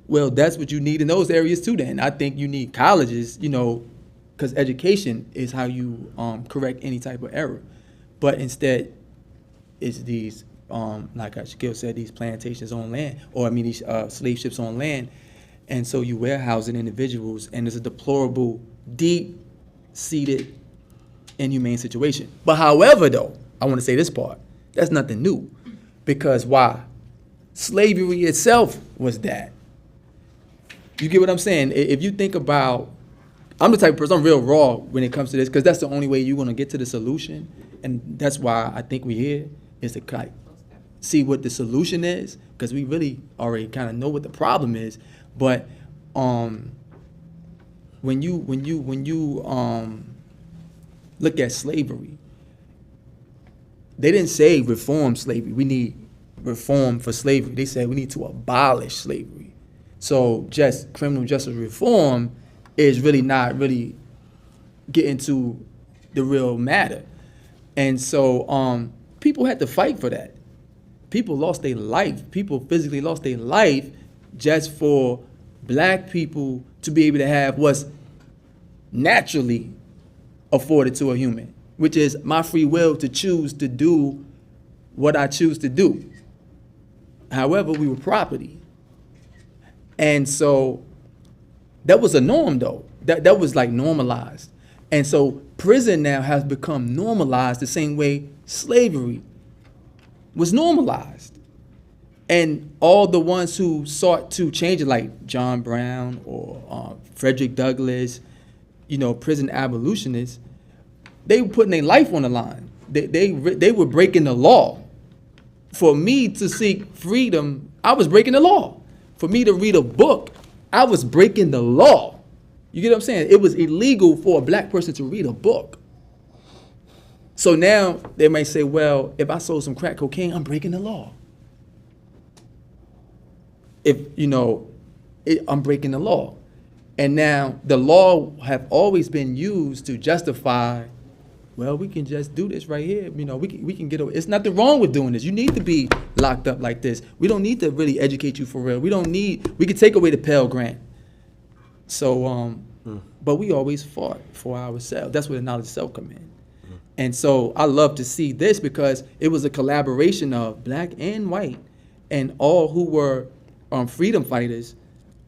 Well, that's what you need in those areas too then. I think you need colleges, because education is how you correct any type of error. But instead, it's these, like Shakil said, these plantations on land, or these slave ships on land. And so you warehousing individuals, and it's a deplorable, deep-seated, inhumane situation. But however, though, I want to say this part, that's nothing new. Because why? Slavery itself was that. You get what I'm saying? If you think about, I'm the type of person, I'm real raw when it comes to this, because that's the only way you're going to get to the solution. And that's why I think we're here, is to see what the solution is, because we really already kind of know what the problem is. But when you look at slavery, they didn't say reform slavery. We need reform for slavery. They said we need to abolish slavery. So just criminal justice reform is really not really getting to the real matter. And so people had to fight for that. People lost their life. People physically lost their life just for black people to be able to have what's naturally afforded to a human, which is my free will to choose to do what I choose to do. However, we were property. And so that was a norm, though. That was like normalized. And so prison now has become normalized the same way slavery was normalized. And all the ones who sought to change it, like John Brown or Frederick Douglass, prison abolitionists, they were putting their life on the line. They were breaking the law. For me to seek freedom, I was breaking the law. For me to read a book, I was breaking the law. You get what I'm saying? It was illegal for a black person to read a book. So now they may say, well, if I sold some crack cocaine, I'm breaking the law. I'm breaking the law. And now the law have always been used to justify, well, we can just do this right here. We can get away. It's nothing wrong with doing this. You need to be locked up like this. We don't need to really educate you for real. We can take away the Pell Grant. So, but we always fought for ourselves. That's where the knowledge of self come in. And so I love to see this because it was a collaboration of black and white and all who were freedom fighters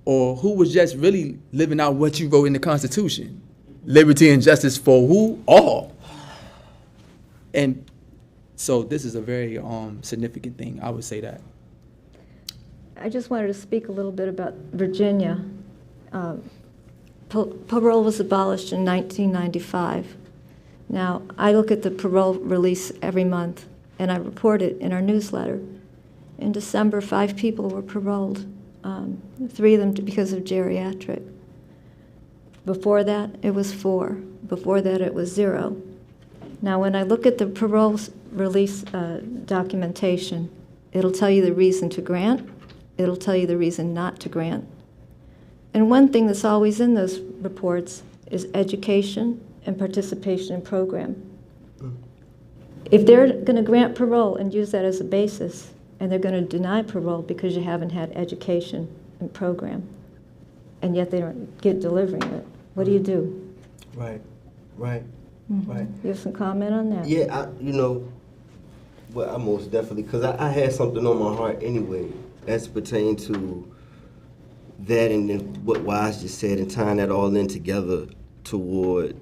or who was just really living out what you wrote in the Constitution. Liberty and justice for who? All. And so this is a very significant thing, I would say that. I just wanted to speak a little bit about Virginia. Parole was abolished in 1995. Now, I look at the parole release every month, and I report it in our newsletter. In December, 5 people were paroled, 3 of them because of geriatric. Before that, it was 4. Before that, it was 0. Now, when I look at the parole release documentation, it'll tell you the reason to grant, it'll tell you the reason not to grant. And one thing that's always in those reports is education and participation in program. If they're going to grant parole and use that as a basis, and they're going to deny parole because you haven't had education and program, and yet they don't get delivering it, what do you do? Right. You have some comment on that? Yeah, I most definitely, because I had something on my heart anyway as pertaining to that and then what Wize just said and tying that all in together toward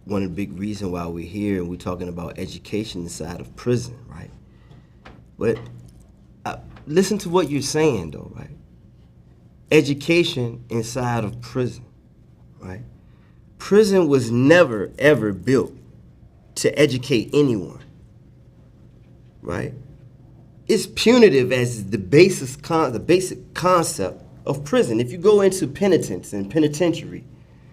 one of the big reasons why we're here and we're talking about education inside of prison, right? But listen to what you're saying though, right? Education inside of prison, right? Prison was never, ever built to educate anyone, right? It's punitive as the basic concept of prison. If you go into penitence and penitentiary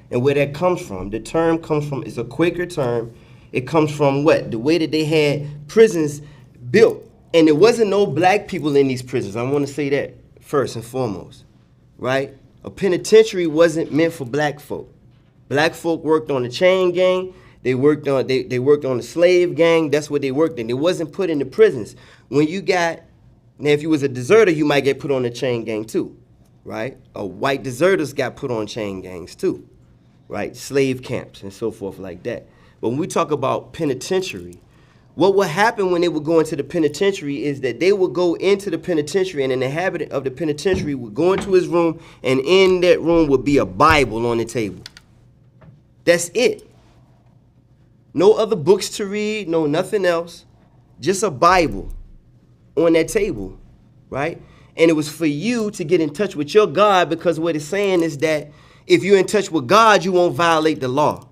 and where that comes from, the term comes from, it's a Quaker term. It comes from what? The way that they had prisons built. And there wasn't no black people in these prisons. I want to say that first and foremost, right? A penitentiary wasn't meant for black folk. Black folk worked on the chain gang. They worked on the slave gang. That's what they worked in. It wasn't put in the prisons. When Now, if you was a deserter, you might get put on a chain gang too, right? White deserters got put on chain gangs too, right? Slave camps and so forth like that. But when we talk about penitentiary, what would happen when they would go into the penitentiary is that they would go into the penitentiary, and an inhabitant of the penitentiary would go into his room, and in that room would be a Bible on the table. That's it. No other books to read, no nothing else. Just a Bible on that table, right? And it was for you to get in touch with your God, because what it's saying is that if you're in touch with God, you won't violate the law,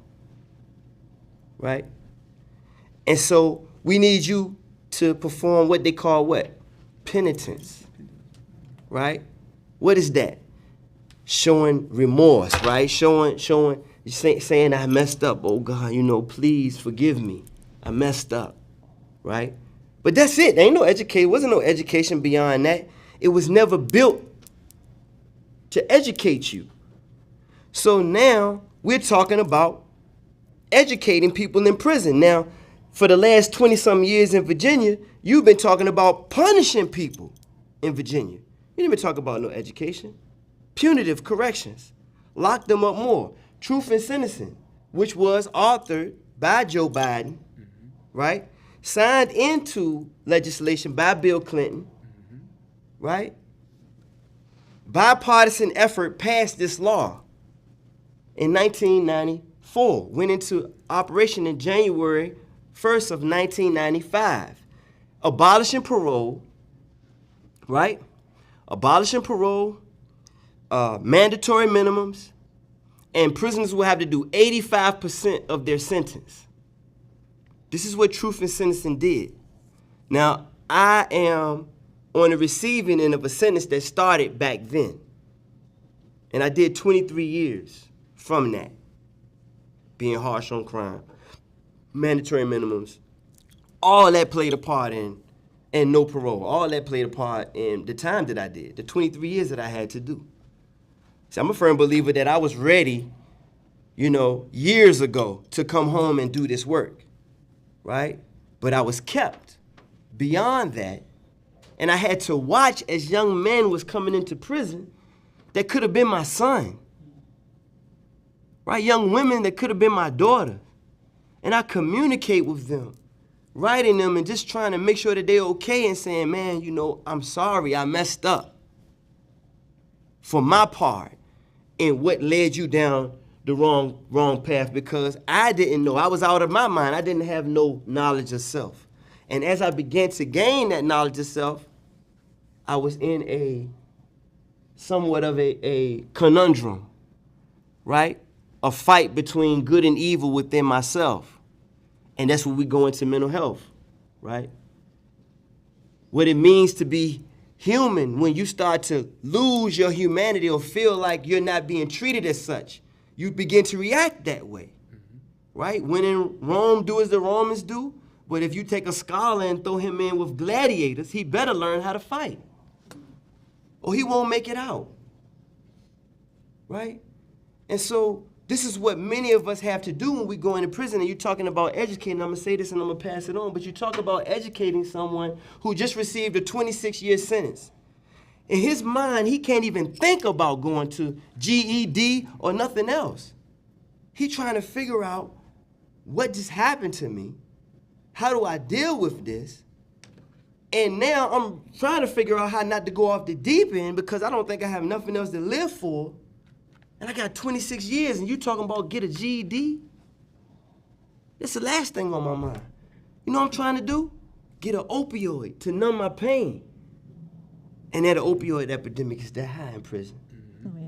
right? And so we need you to perform what they call what? Penitence, right? What is that? Showing remorse, right? Saying I messed up. Oh God, please forgive me. I messed up, right? But that's it. There ain't no education. Wasn't no education beyond that. It was never built to educate you. So now we're talking about educating people in prison. Now, for the last 20-some years in Virginia, you've been talking about punishing people in Virginia. You didn't even talk about no education. Punitive corrections. Lock them up more. Truth and Sentencing, which was authored by Joe Biden, right? Signed into legislation by Bill Clinton, right? Bipartisan effort passed this law in 1994. Went into operation in January 1st of 1995. Abolishing parole, right? Abolishing parole, mandatory minimums, and prisoners will have to do 85% of their sentence. This is what Truth and Sentencing did. Now, I am on the receiving end of a sentence that started back then. And I did 23 years from that, being harsh on crime, mandatory minimums. All that played a part in, and no parole. All that played a part in the time that I did, the 23 years that I had to do. See, I'm a firm believer that I was ready, years ago to come home and do this work, right? But I was kept beyond that, and I had to watch as young men was coming into prison that could have been my son, right? Young women that could have been my daughter, and I communicate with them, writing them and just trying to make sure that they're okay and saying, man, I'm sorry, I messed up for my part in what led you down the wrong path, because I didn't know. I was out of my mind. I didn't have no knowledge of self. And as I began to gain that knowledge of self, I was in somewhat of a conundrum, right? A fight between good and evil within myself. And that's where we go into mental health, right? What it means to be human when you start to lose your humanity or feel like you're not being treated as such. You begin to react that way, right? When in Rome, do as the Romans do. But if you take a scholar and throw him in with gladiators, he better learn how to fight, or he won't make it out, right? And so this is what many of us have to do when we go into prison. And you're talking about educating. I'm going to say this and I'm going to pass it on. But you talk about educating someone who just received a 26-year sentence. In his mind, he can't even think about going to GED or nothing else. He's trying to figure out what just happened to me. How do I deal with this? And now I'm trying to figure out how not to go off the deep end, because I don't think I have nothing else to live for. And I got 26 years, and you talking about get a GED? That's the last thing on my mind. You know what I'm trying to do? Get an opioid to numb my pain. And that opioid epidemic is that high in prison,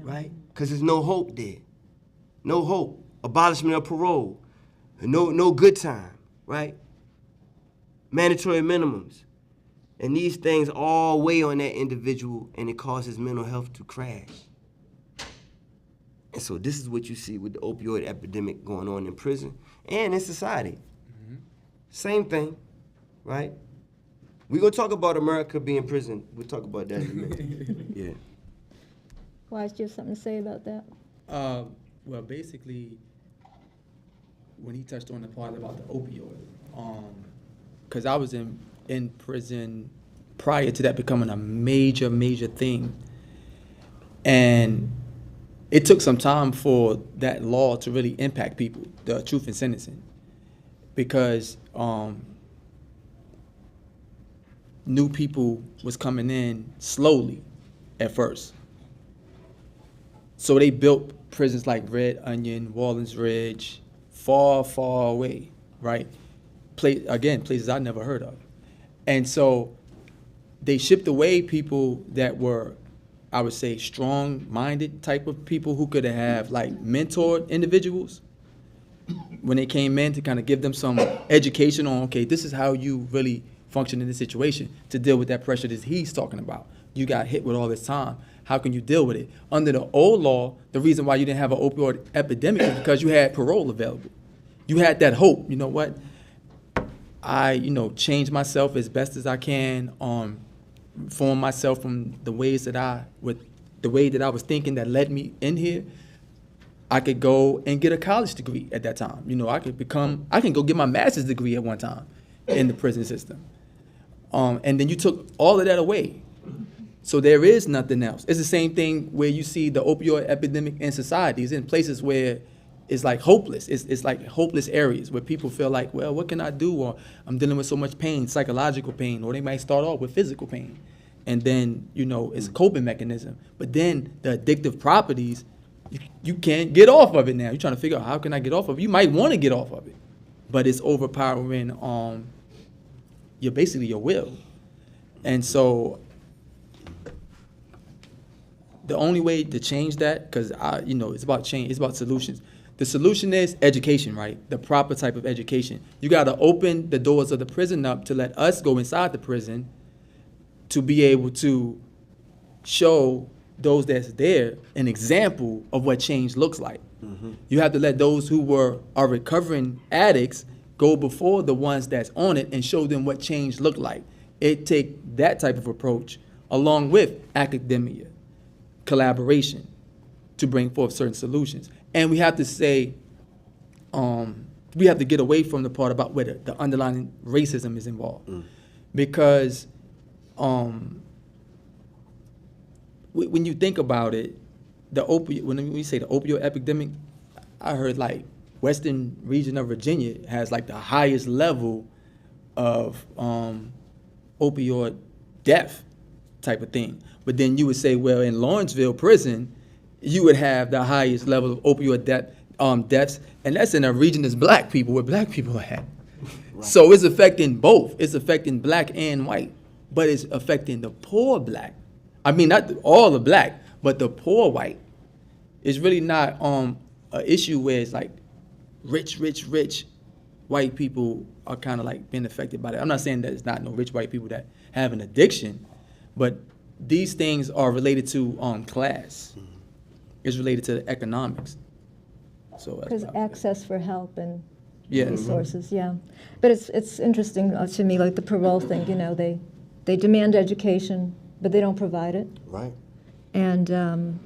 right? Because there's no hope there. No hope. Abolishment of parole. No good time, right? Mandatory minimums. And these things all weigh on that individual, and it causes mental health to crash. And so this is what you see with the opioid epidemic going on in prison and in society. Same thing, right? We're going to talk about America being prison. We'll talk about that in a minute. Yeah. Wize, do you have something to say about that? Well, basically, when he touched on the part about the opioid, because I was in prison prior to that becoming a major, major thing. And it took some time for that law to really impact people, the truth in sentencing, because new people was coming in slowly at first. So they built prisons like Red Onion, Wallens Ridge, far, far away, right? Places I never heard of. And so they shipped away people that were, I would say, strong-minded type of people who could have like mentored individuals when they came in to kind of give them some education on, okay, this is how you really function in this situation to deal with that pressure that he's talking about. You got hit with all this time. How can you deal with it? Under the old law, the reason why you didn't have an opioid epidemic is because you had parole available. You had that hope. You know what? I, change myself as best as I can, form myself from the ways that I was thinking that led me in here. I could go and get a college degree at that time. I can go get my master's degree at one time in the prison system. And then you took all of that away. So there is nothing else. It's the same thing where you see the opioid epidemic in societies, in places where it's like hopeless. It's like hopeless areas where people feel like, well, what can I do? Or I'm dealing with so much pain, psychological pain, or they might start off with physical pain. And then, it's a coping mechanism. But then the addictive properties, you can't get off of it now. You're trying to figure out, how can I get off of it? You might want to get off of it, but it's overpowering your will. And so the only way to change that, because it's about change, it's about solutions. The solution is education, right? The proper type of education. You got to open the doors of the prison up to let us go inside the prison to be able to show those that's there an example of what change looks like. Mm-hmm. You have to let those who are recovering addicts go before the ones that's on it and show them what change looked like. It take that type of approach along with academia, collaboration, to bring forth certain solutions. And we have to say, we have to get away from the part about where the underlying racism is involved. Because when you think about it, when we say the opioid epidemic, I heard like Western region of Virginia has like the highest level of opioid death type of thing. But then you would say, well, in Lawrenceville prison, you would have the highest level of opioid deaths, and that's in a region that's black people, where black people are at. Right. So it's affecting both. It's affecting black and white, but it's affecting the poor black. I mean, not all the black, but the poor white. It's really not an issue where it's like rich white people are kind of like being affected by that. I'm not saying that it's not no rich white people that have an addiction, but these things are related to class. It's related to the economics. So because access for help and yeah. resources, yeah. But it's interesting to me, like the parole thing. They demand education, but they don't provide it. Right. And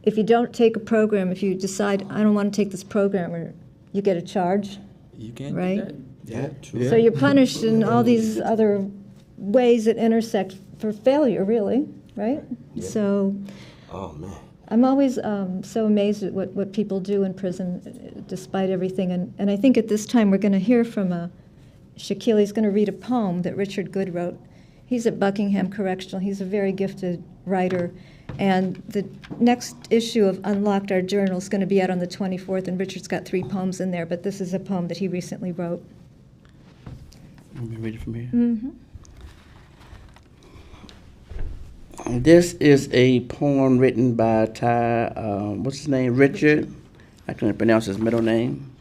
if you don't take a program, if you decide I don't want to take this program, or you get a charge. You can't right? do that. Yeah, true. Yeah. So you're punished in all these other ways that intersect for failure, really, right? Yeah. So. Oh man. I'm always so amazed at what people do in prison, despite everything. And I think at this time we're going to hear from Shakil. He's going to read a poem that Richard Good wrote. He's at Buckingham Correctional. He's a very gifted writer. And the next issue of Unlocked, our journal, is going to be out on the 24th, and Richard's got 3 poems in there, but this is a poem that he recently wrote. Let me read it from here. Mm-hmm. This is a poem written by what's his name? Richard. I couldn't pronounce his middle name.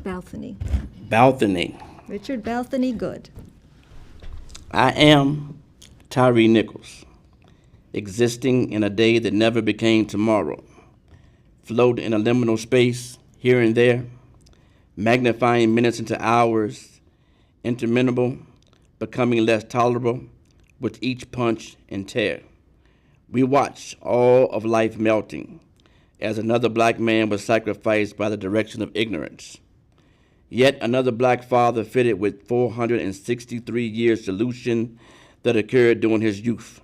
Balthany. Richard Balthany Good. I am Tyree Nichols, existing in a day that never became tomorrow, float in a liminal space here and there, magnifying minutes into hours, interminable, becoming less tolerable with each punch and tear. We watch all of life melting as another black man was sacrificed by the direction of ignorance. Yet another black father fitted with 463 years solution that occurred during his youth,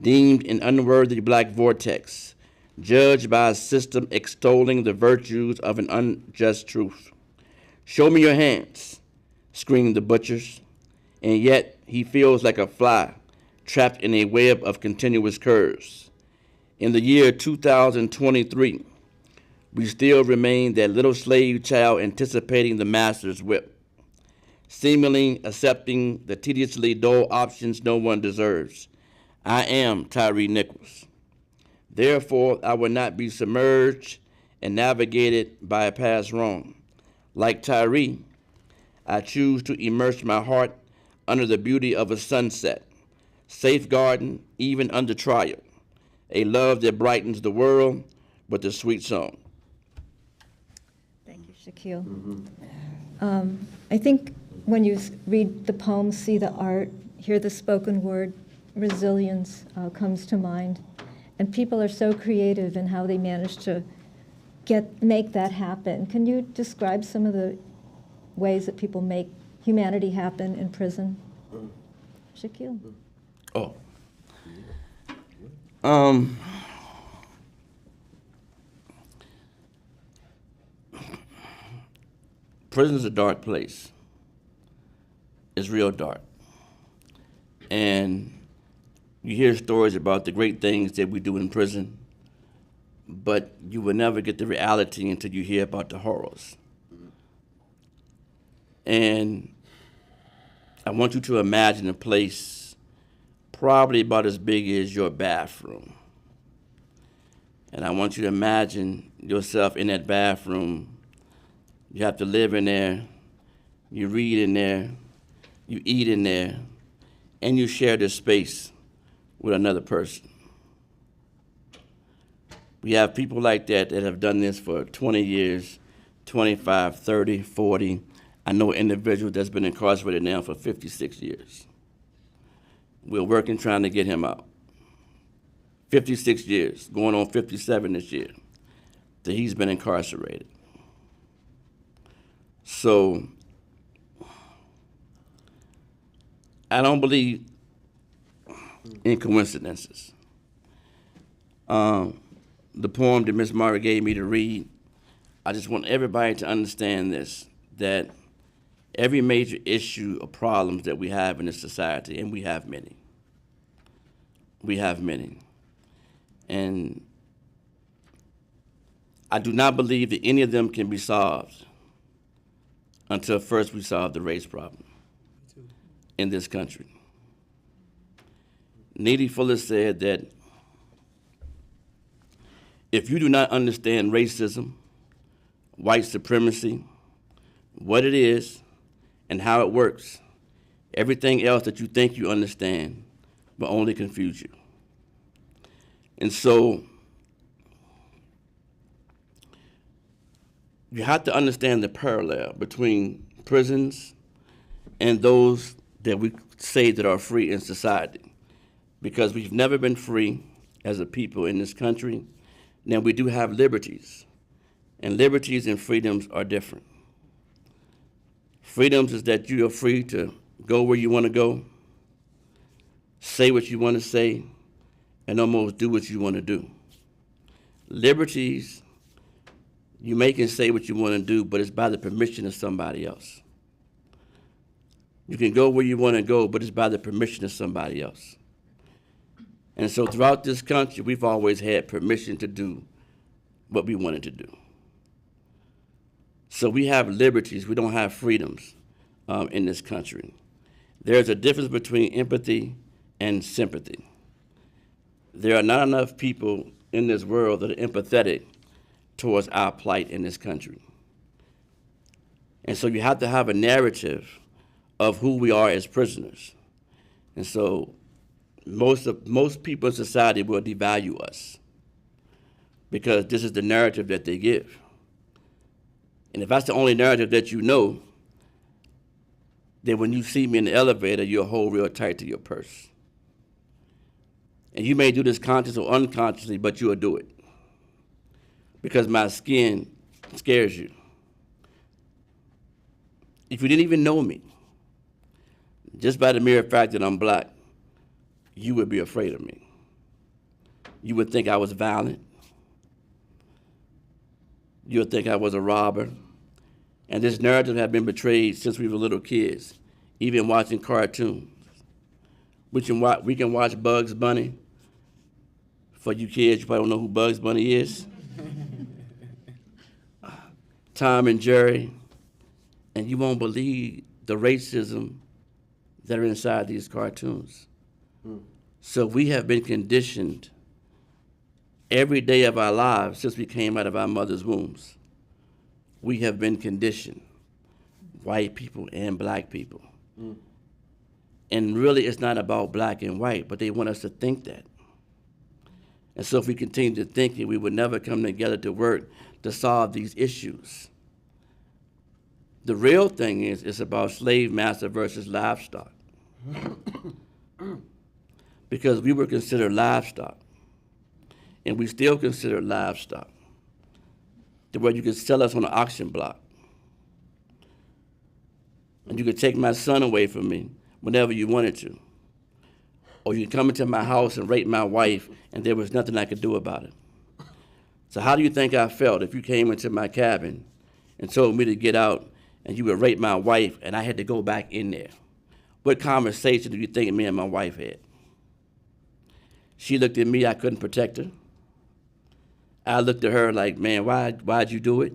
deemed an unworthy black vortex, judged by a system extolling the virtues of an unjust truth. "Show me your hands," screamed the butchers, and yet he feels like a fly trapped in a web of continuous curves. In the year 2023, we still remain that little slave child anticipating the master's whip, seemingly accepting the tediously dull options no one deserves. I am Tyree Nichols. Therefore, I will not be submerged and navigated by a past wrong. Like Tyree, I choose to immerse my heart under the beauty of a sunset, safeguarding even under trial, a love that brightens the world with a sweet song. Thank you, Shakil. I think when you read the poem, see the art, hear the spoken word, resilience comes to mind. And people are so creative in how they manage to make that happen. Can you describe some of the ways that people make humanity happen in prison? Shakil. Oh. Prison's a dark place. It's real dark. And you hear stories about the great things that we do in prison, but you will never get the reality until you hear about the horrors. And I want you to imagine a place probably about as big as your bathroom. And I want you to imagine yourself in that bathroom. You have to live in there, you read in there, you eat in there, and you share this space with another person. We have people like that have done this for 20 years, 25, 30, 40. I know an individual that's been incarcerated now for 56 years. We're working trying to get him out. 56 years, going on 57 this year, that he's been incarcerated. So I don't believe in coincidences. The poem that Miss Margaret gave me to read, I just want everybody to understand this, that every major issue or problems that we have in this society, and we have many. We have many. And I do not believe that any of them can be solved until first we solve the race problem in this country. Neely Fuller said that if you do not understand racism, white supremacy, what it is, and how it works, everything else that you think you understand will only confuse you. And so you have to understand the parallel between prisons and those that we say that are free in society, because we've never been free as a people in this country. Now, we do have liberties, and liberties and freedoms are different. Freedoms is that you are free to go where you want to go, say what you want to say, and almost do what you want to do. Liberties, you make and say what you want to do, but it's by the permission of somebody else. You can go where you want to go, but it's by the permission of somebody else. And so throughout this country, we've always had permission to do what we wanted to do. So we have liberties, we don't have freedoms in this country. There's a difference between empathy and sympathy. There are not enough people in this world that are empathetic towards our plight in this country. And so you have to have a narrative of who we are as prisoners. And so most people in society will devalue us because this is the narrative that they give. And if that's the only narrative that you know, then when you see me in the elevator, you'll hold real tight to your purse. And you may do this consciously or unconsciously, but you'll do it because my skin scares you. If you didn't even know me, just by the mere fact that I'm black, you would be afraid of me. You would think I was violent. You would think I was a robber. And this narrative had been betrayed since we were little kids, even watching cartoons. We can watch Bugs Bunny. For you kids, you probably don't know who Bugs Bunny is. Tom and Jerry, and you won't believe the racism that are inside these cartoons. So we have been conditioned every day of our lives since we came out of our mother's wombs. We have been conditioned, white people and black people. And really it's not about black and white, but they want us to think that. And so if we continue to think it, we would never come together to work to solve these issues. The real thing is, it's about slave master versus livestock. Because we were considered livestock, and we still consider livestock, to where you could sell us on an auction block. And you could take my son away from me whenever you wanted to. Or you could come into my house and rape my wife, and there was nothing I could do about it. So how do you think I felt if you came into my cabin and told me to get out and you would rape my wife and I had to go back in there? What conversation do you think me and my wife had? She looked at me, I couldn't protect her. I looked at her like, man, why'd you do it?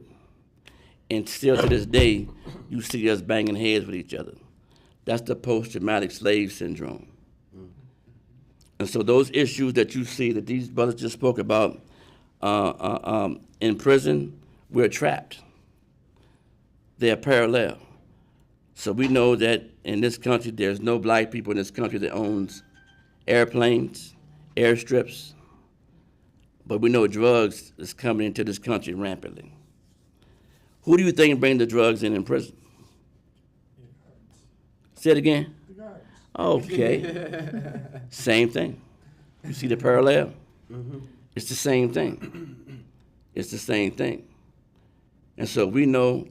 And still to this day, you see us banging heads with each other. That's the post-traumatic slave syndrome. And so those issues that you see that these brothers just spoke about in prison, we're trapped. They're parallel. So we know that in this country, there's no black people in this country that owns airplanes, airstrips, but we know drugs is coming into this country rampantly. Who do you think bring the drugs in prison? Say it again. Okay. Same thing. You see the parallel? It's the same thing. It's the same thing. And so we know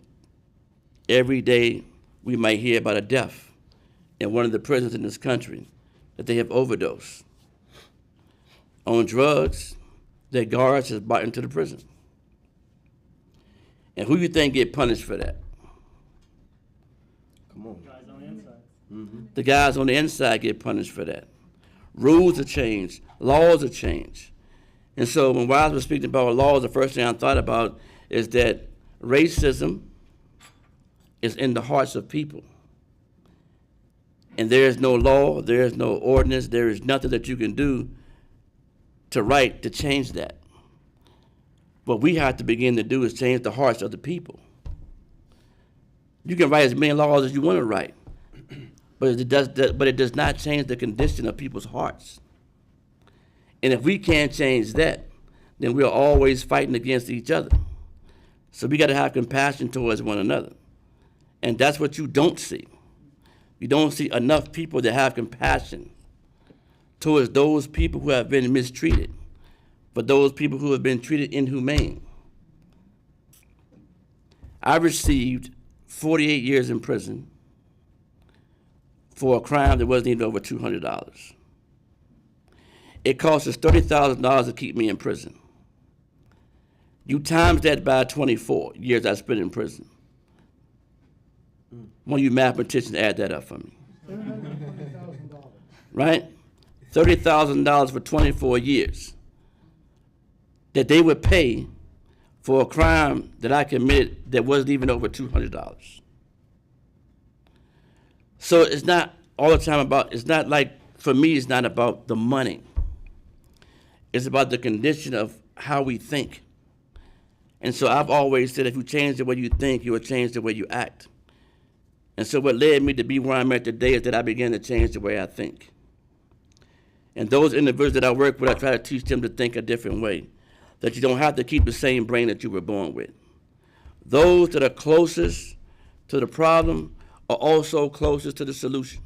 every day we might hear about a death in one of the prisons in this country that they have overdosed on drugs that guards has brought into the prison. And who you think get punished for that? Come on. Guys on the inside. The guys on the inside get punished for that. Rules are changed, laws are changed. And so when Wize was speaking about laws, the first thing I thought about is that racism is in the hearts of people. And there is no law, there is no ordinance, there is nothing that you can do to change that. What we have to begin to do is change the hearts of the people. You can write as many laws as you want to write, but it does not change the condition of people's hearts. And if we can't change that, then we are always fighting against each other. So we got to have compassion towards one another. And that's what you don't see. You don't see enough people that have compassion towards those people who have been mistreated, but those people who have been treated inhumane. I received 48 years in prison for a crime that wasn't even over $200. It cost us $30,000 to keep me in prison. You times that by 24 years I spent in prison. One of you mathematicians add that up for me. Right? $30,000 for 24 years that they would pay for a crime that I committed that wasn't even over $200. So it's not all the time it's not like, for me, it's not about the money. It's about the condition of how we think. And so I've always said, if you change the way you think, you will change the way you act. And so what led me to be where I'm at today is that I began to change the way I think. And those individuals that I work with, I try to teach them to think a different way, that you don't have to keep the same brain that you were born with. Those that are closest to the problem are also closest to the solution.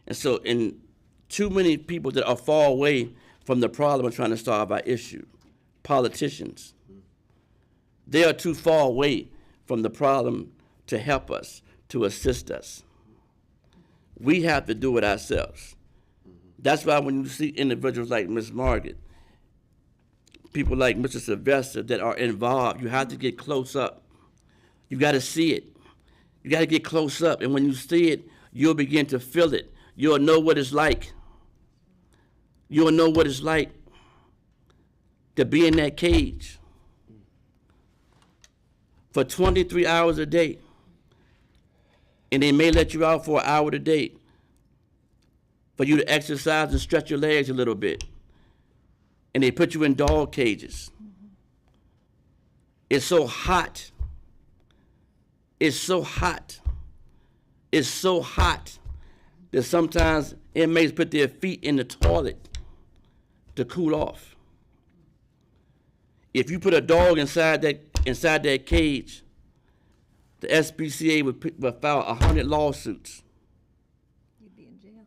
And so in too many people that are far away from the problem and trying to solve our issue, politicians, they are too far away from the problem to help us, to assist us. We have to do it ourselves. That's why when you see individuals like Miss Margaret, people like Mr. Sylvester that are involved, you have to get close up. You got to see it. You got to get close up, and when you see it, you'll begin to feel it. You'll know what it's like. You'll know what it's like to be in that cage for 23 hours a day, and they may let you out for an hour a day for you to exercise and stretch your legs a little bit, and they put you in dog cages. It's so hot. It's so hot. It's so hot that sometimes inmates put their feet in the toilet to cool off. If you put a dog inside that cage, the SPCA would file 100 lawsuits. You'd be in jail.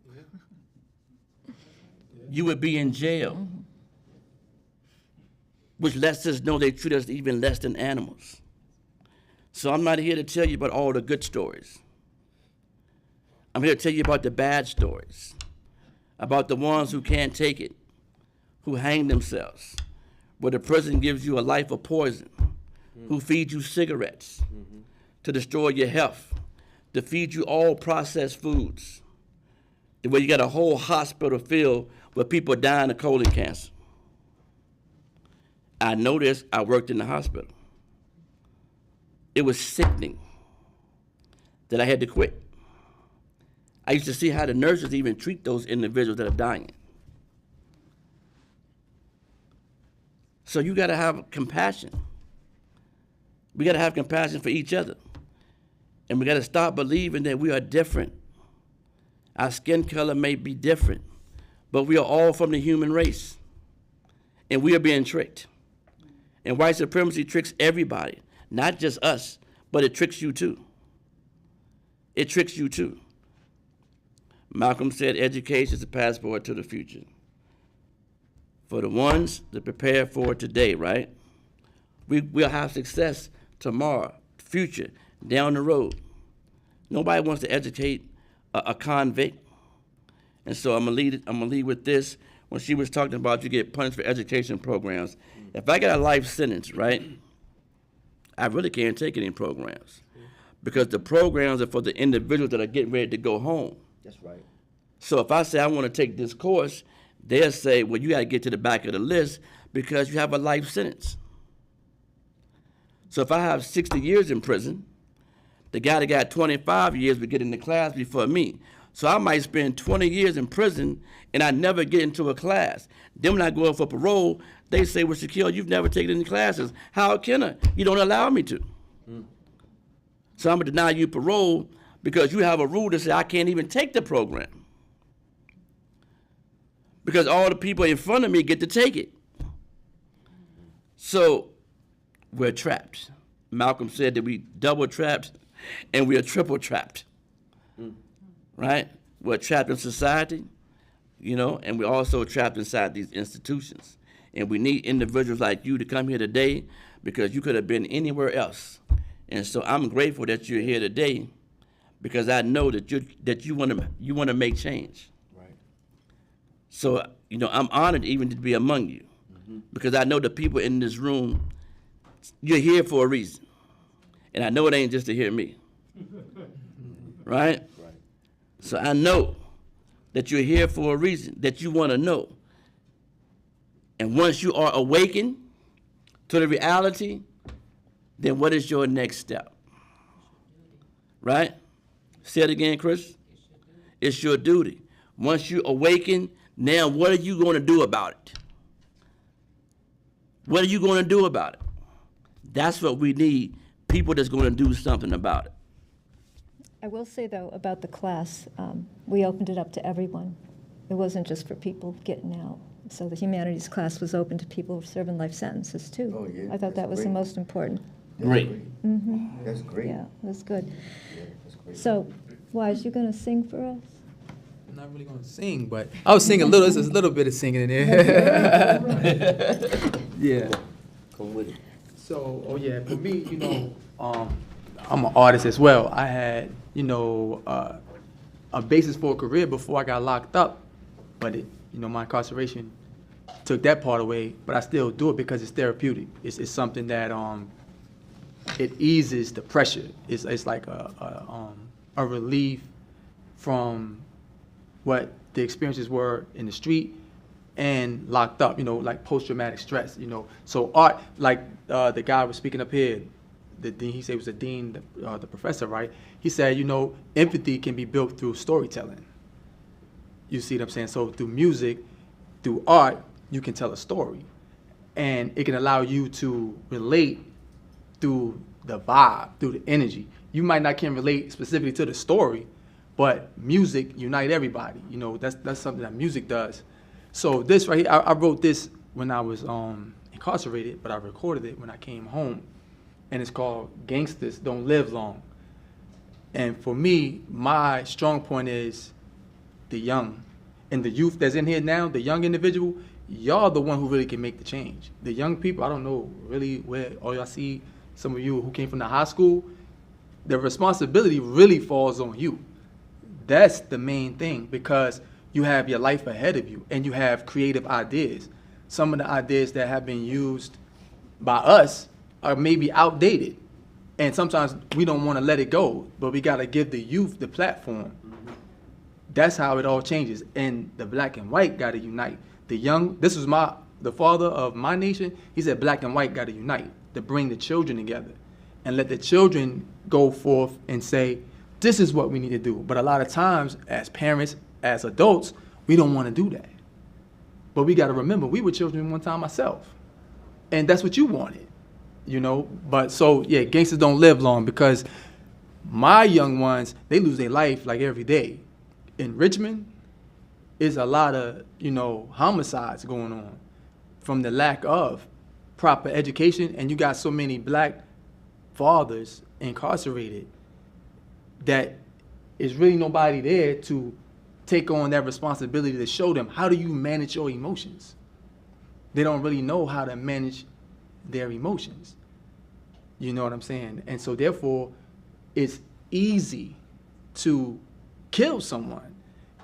You would be in jail, which lets us know they treat us even less than animals. So I'm not here to tell you about all the good stories. I'm here to tell you about the bad stories, about the ones who can't take it, who hang themselves, where the prison gives you a life of poison, who feeds you cigarettes to destroy your health, to feed you all processed foods, the way you got a whole hospital filled with people dying of colon cancer. I know this, I worked in the hospital. It was sickening that I had to quit. I used to see how the nurses even treat those individuals that are dying. So you gotta have compassion. We gotta have compassion for each other. And we gotta stop believing that we are different. Our skin color may be different, but we are all from the human race. And we are being tricked. And white supremacy tricks everybody. Not just us, but it tricks you too. It tricks you too. Malcolm said education is a passport to the future. For the ones that prepare for today, right? We'll have success tomorrow, future, down the road. Nobody wants to educate a convict. And so I'm gonna lead with this. When she was talking about you get punished for education programs, if I got a life sentence, right? I really can't take any programs because the programs are for the individuals that are getting ready to go home. That's right. So if I say I want to take this course, they'll say, well, you got to get to the back of the list because you have a life sentence. So if I have 60 years in prison, the guy that got 25 years would get in the class before me. So I might spend 20 years in prison and I never get into a class. Then when I go in for parole, they say, well, Shakil, you've never taken any classes. How can I? You don't allow me to. So I'm going to deny you parole because you have a rule that says I can't even take the program. Because all the people in front of me get to take it. So we're trapped. Malcolm said that we double trapped and we are triple trapped. Right? We're trapped in society, you know, and we're also trapped inside these institutions. And we need individuals like you to come here today because you could have been anywhere else. And so I'm grateful that you're here today because I know that you want to make change. Right. So, you know, I'm honored even to be among you because I know the people in this room, you're here for a reason. And I know it ain't just to hear me. Right? So I know that you're here for a reason, that you want to know. And once you are awakened to the reality, then what is your next step? Right? Say it again, Chris. It's your duty. Once you awaken, now what are you going to do about it? What are you going to do about it? That's what we need, people that's going to do something about it. I will say, though, about the class, we opened it up to everyone. It wasn't just for people getting out. So the humanities class was open to people serving life sentences, too. Oh, yeah, I thought that was the most important. Great. Mm-hmm. That's great. Yeah, it was good. Yeah, that's great. So, Wize, you going to sing for us? I'm not really going to sing, but I was singing a little. There's a little bit of singing in there. Yeah. Come with it. So, oh yeah, for me, you know, I'm an artist as well. I had, you know, a basis for a career before I got locked up. But my incarceration took that part away, but I still do it because it's therapeutic. It's something that it eases the pressure. It's like a relief from what the experiences were in the street and locked up, like post-traumatic stress, So art, like the guy was speaking up here, the dean, he said it was the dean, the professor, right? He said, empathy can be built through storytelling. You see what I'm saying? So through music, through art, you can tell a story. And it can allow you to relate through the vibe, through the energy. You might not can relate specifically to the story, but music unite everybody. That's something that music does. So this right here, I wrote this when I was incarcerated, but I recorded it when I came home. And it's called Gangsters Don't Live Long. And for me, my strong point is the young. And the youth that's in here now, the young individual, y'all the one who really can make the change. The young people, I don't know really where, all y'all see, some of you who came from the high school, the responsibility really falls on you. That's the main thing, because you have your life ahead of you and you have creative ideas. Some of the ideas that have been used by us are maybe outdated. And sometimes we don't want to let it go, but we got to give the youth the platform. That's how it all changes. And the black and white got to unite. The young, this was the father of my nation. He said black and white got to unite to bring the children together and let the children go forth and say, this is what we need to do. But a lot of times as parents, as adults, we don't want to do that. But we got to remember, we were children one time myself. And that's what you wanted, But so, yeah, gangsters don't live long, because my young ones, they lose their life like every day. In Richmond, is a lot of, homicides going on from the lack of proper education. And you got so many black fathers incarcerated that is really nobody there to take on that responsibility to show them, how do you manage your emotions? They don't really know how to manage their emotions. You know what I'm saying? And so therefore, it's easy to kill someone.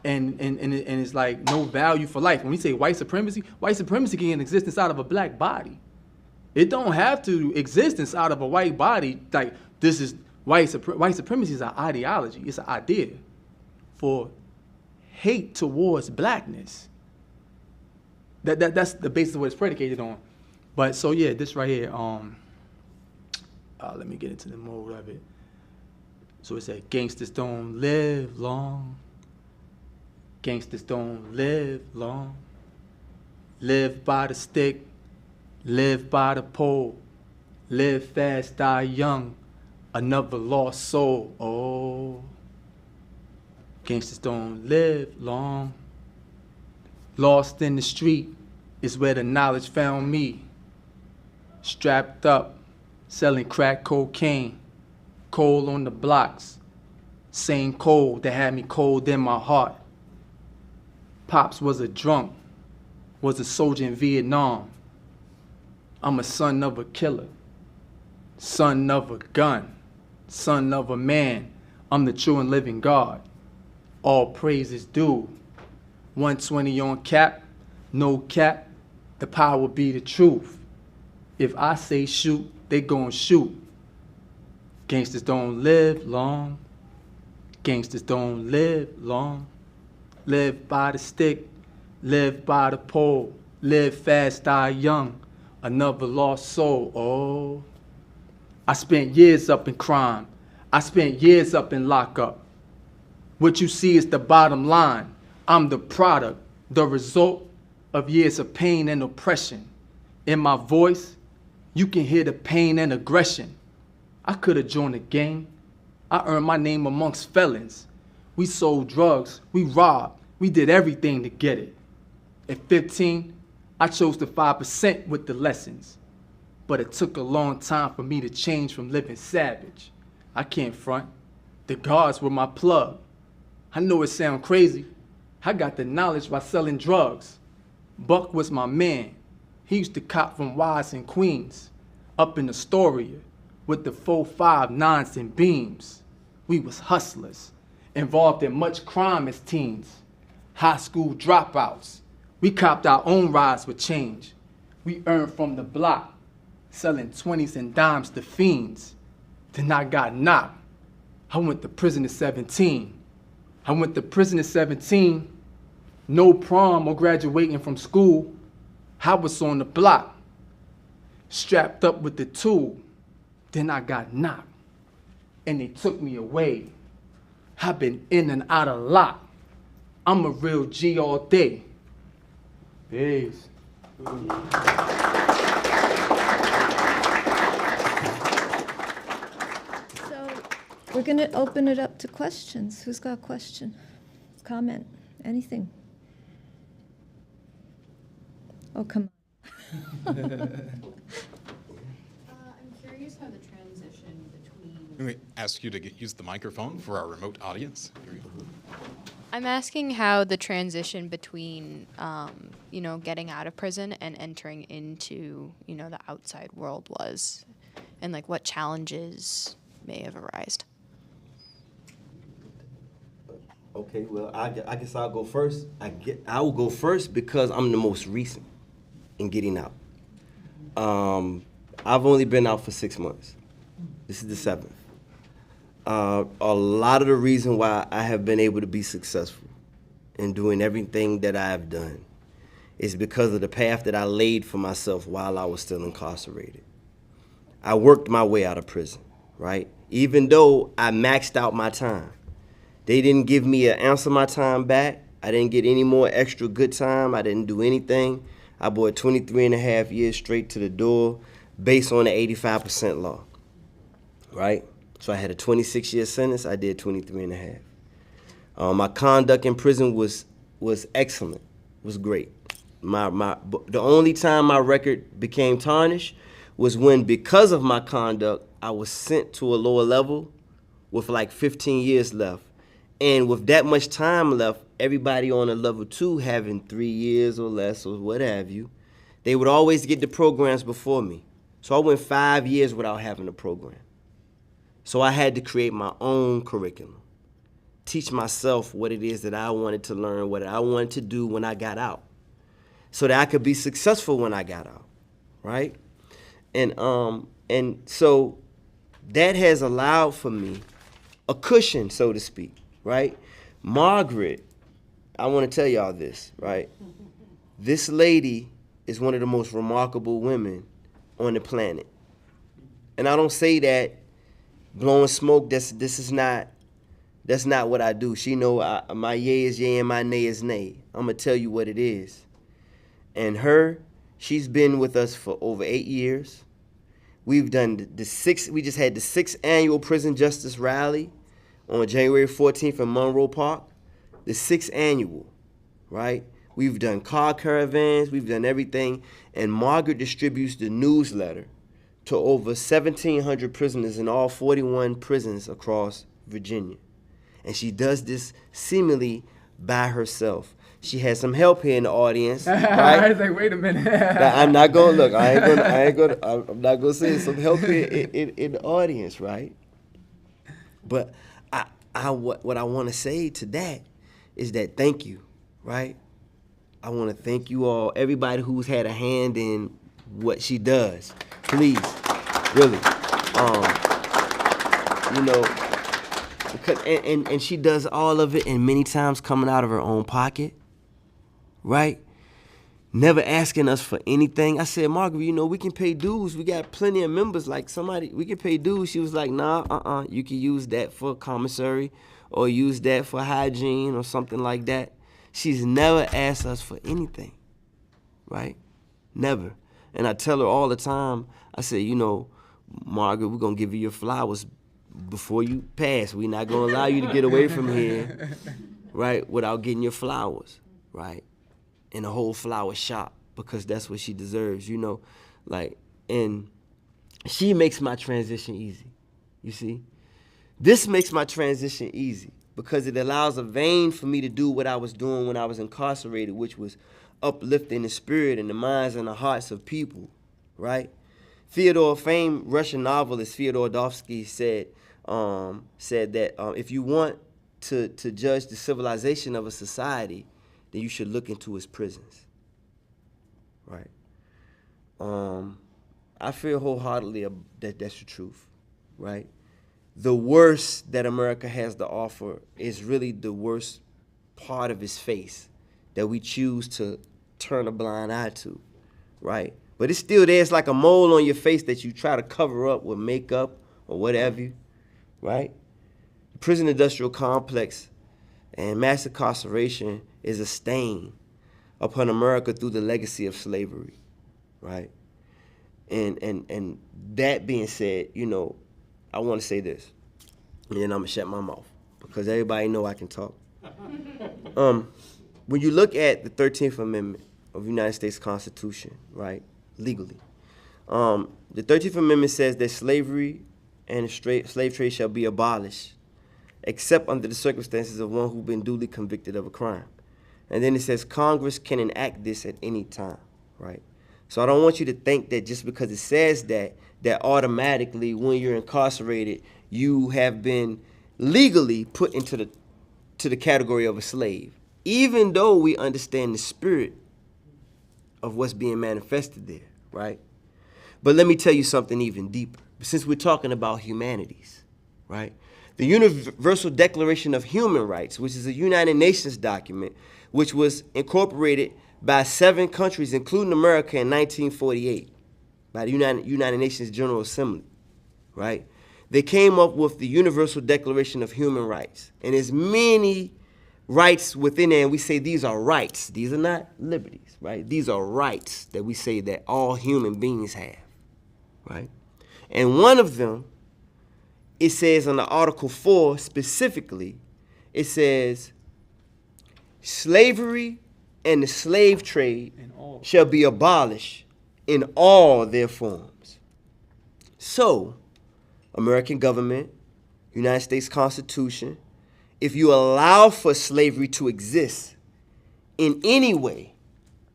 And it's like no value for life. When we say white supremacy can exist inside of a black body. It don't have to exist inside of a white body. Like, this is white supremacy is an ideology. It's an idea for hate towards blackness. That's the basis of what it's predicated on. But so yeah, this right here. Let me get into the mode of it. So it said, gangsters don't live long. Gangsters don't live long. Live by the stick, live by the pole. Live fast, die young, another lost soul. Oh, gangsters don't live long. Lost in the street is where the knowledge found me. Strapped up, selling crack cocaine. Cold on the blocks, same cold that had me cold in my heart. Pops was a drunk, was a soldier in Vietnam. I'm a son of a killer, son of a gun, son of a man. I'm the true and living God. All praise is due. 120 on cap, no cap, the power be the truth. If I say shoot, they gon' shoot. Gangsters don't live long. Gangsters don't live long. Live by the stick, live by the pole. Live fast, die young, another lost soul. Oh, I spent years up in crime. I spent years up in lockup. What you see is the bottom line. I'm the product, the result of years of pain and oppression. In my voice, you can hear the pain and aggression. I could have joined a gang. I earned my name amongst felons. We sold drugs, we robbed, we did everything to get it. At 15, I chose the 5% with the lessons. But it took a long time for me to change from living savage. I can't front. The guards were my plug. I know it sounds crazy. I got the knowledge by selling drugs. Buck was my man. He used to cop from Wize in Queens, up in Astoria, with the 4.5 9s and beams. We was hustlers, involved in much crime as teens. high school dropouts. We copped our own rides with change. We earned from the block, selling 20s and dimes to fiends. Then I got knocked. I went to prison at 17. I went to prison at 17. No prom or graduating from school. I was on the block, strapped up with the tool. Then I got knocked, and they took me away. I've been in and out of lock. I'm a real G all day. Peace. So we're going to open it up to questions. Who's got a question, comment, anything? Oh, come on. I'm curious how the transition between. Let me ask you to use the microphone for our remote audience. Here you go. I'm asking how the transition between, getting out of prison and entering into, the outside world was, and like what challenges may have arisen. Okay, well, I guess I'll go first. I will go first because I'm the most recent in getting out. I've only been out for 6 months. This is the 7th. A lot of the reason why I have been able to be successful in doing everything that I have done is because of the path that I laid for myself while I was still incarcerated. I worked my way out of prison, right? Even though I maxed out my time. They didn't give me an ounce of my time back. I didn't get any more extra good time. I didn't do anything. I brought 23 and a half years straight to the door based on the 85% law, right? So I had a 26-year sentence. I did 23 and a half. My conduct in prison was excellent, was great. The only time my record became tarnished was when, because of my conduct, I was sent to a lower level with like 15 years left. And with that much time left, everybody on a level 2 having 3 years or less or what have you, they would always get the programs before me. So I went 5 years without having a program. So I had to create my own curriculum, teach myself what it is that I wanted to learn, what I wanted to do when I got out, so that I could be successful when I got out, right? And so that has allowed for me a cushion, so to speak, right? Margaret, I want to tell y'all this, right? This lady is one of the most remarkable women on the planet. And I don't say that blowing smoke. That's not what I do. She know my yay is yay and my nay is nay. I'm gonna tell you what it is. And she's been with us for over 8 years. We've done we just had the 6th annual prison justice rally on January 14th in Monroe Park. The 6th annual, right? We've done car caravans, we've done everything, and Margaret distributes the newsletter to over 1,700 prisoners in all 41 prisons across Virginia. And she does this seemingly by herself. She has some help here in the audience, right? I was like, wait a minute. I'm not gonna look. I'm not gonna say some help here in the audience, right? But what I want to say to that is that thank you, right? I want to thank you all, everybody who's had a hand in what she does. Please, really, because and she does all of it, and many times coming out of her own pocket, right? Never asking us for anything. I said, Margaret, we can pay dues. We got plenty of members. Like we can pay dues. She was like, nah, you can use that for commissary or use that for hygiene or something like that. She's never asked us for anything, right? Never. And I tell her all the time, I say, Margaret, we're going to give you your flowers before you pass. We're not going to allow you to get away from here, right, without getting your flowers, right, in a whole flower shop, because that's what she deserves, and she makes my transition easy, you see? This makes my transition easy because it allows a vein for me to do what I was doing when I was incarcerated, which was uplifting the spirit and the minds and the hearts of people, right? Famed Russian novelist Fyodor Dostoevsky said that if you want to judge the civilization of a society, then you should look into his prisons, right? I feel wholeheartedly that that's the truth, right? The worst that America has to offer is really the worst part of his face that we choose to turn a blind eye to, right? But it's still there. It's like a mole on your face that you try to cover up with makeup or whatever, right? The prison industrial complex and mass incarceration is a stain upon America through the legacy of slavery, right? And that being said, you know, I want to say this, and then I'm gonna shut my mouth because everybody know I can talk. When you look at the 13th Amendment of the United States Constitution, right, legally, the 13th Amendment says that slavery and the slave trade shall be abolished, except under the circumstances of one who's been duly convicted of a crime. And then it says Congress can enact this at any time, right? So I don't want you to think that just because it says that automatically when you're incarcerated, you have been legally put into the category of a slave, even though we understand the spirit of what's being manifested there, right? But let me tell you something even deeper. Since we're talking about humanities, right? The Universal Declaration of Human Rights, which is a United Nations document, which was incorporated by 7 countries, including America, in 1948, by the United Nations General Assembly, right? They came up with the Universal Declaration of Human Rights. And there's many rights within there, and we say these are rights. These are not liberties, right? These are rights that we say that all human beings have, right? And one of them, it says under Article 4 specifically, it says, slavery and the slave trade shall be abolished in all their forms. So, American government, United States Constitution, if you allow for slavery to exist in any way,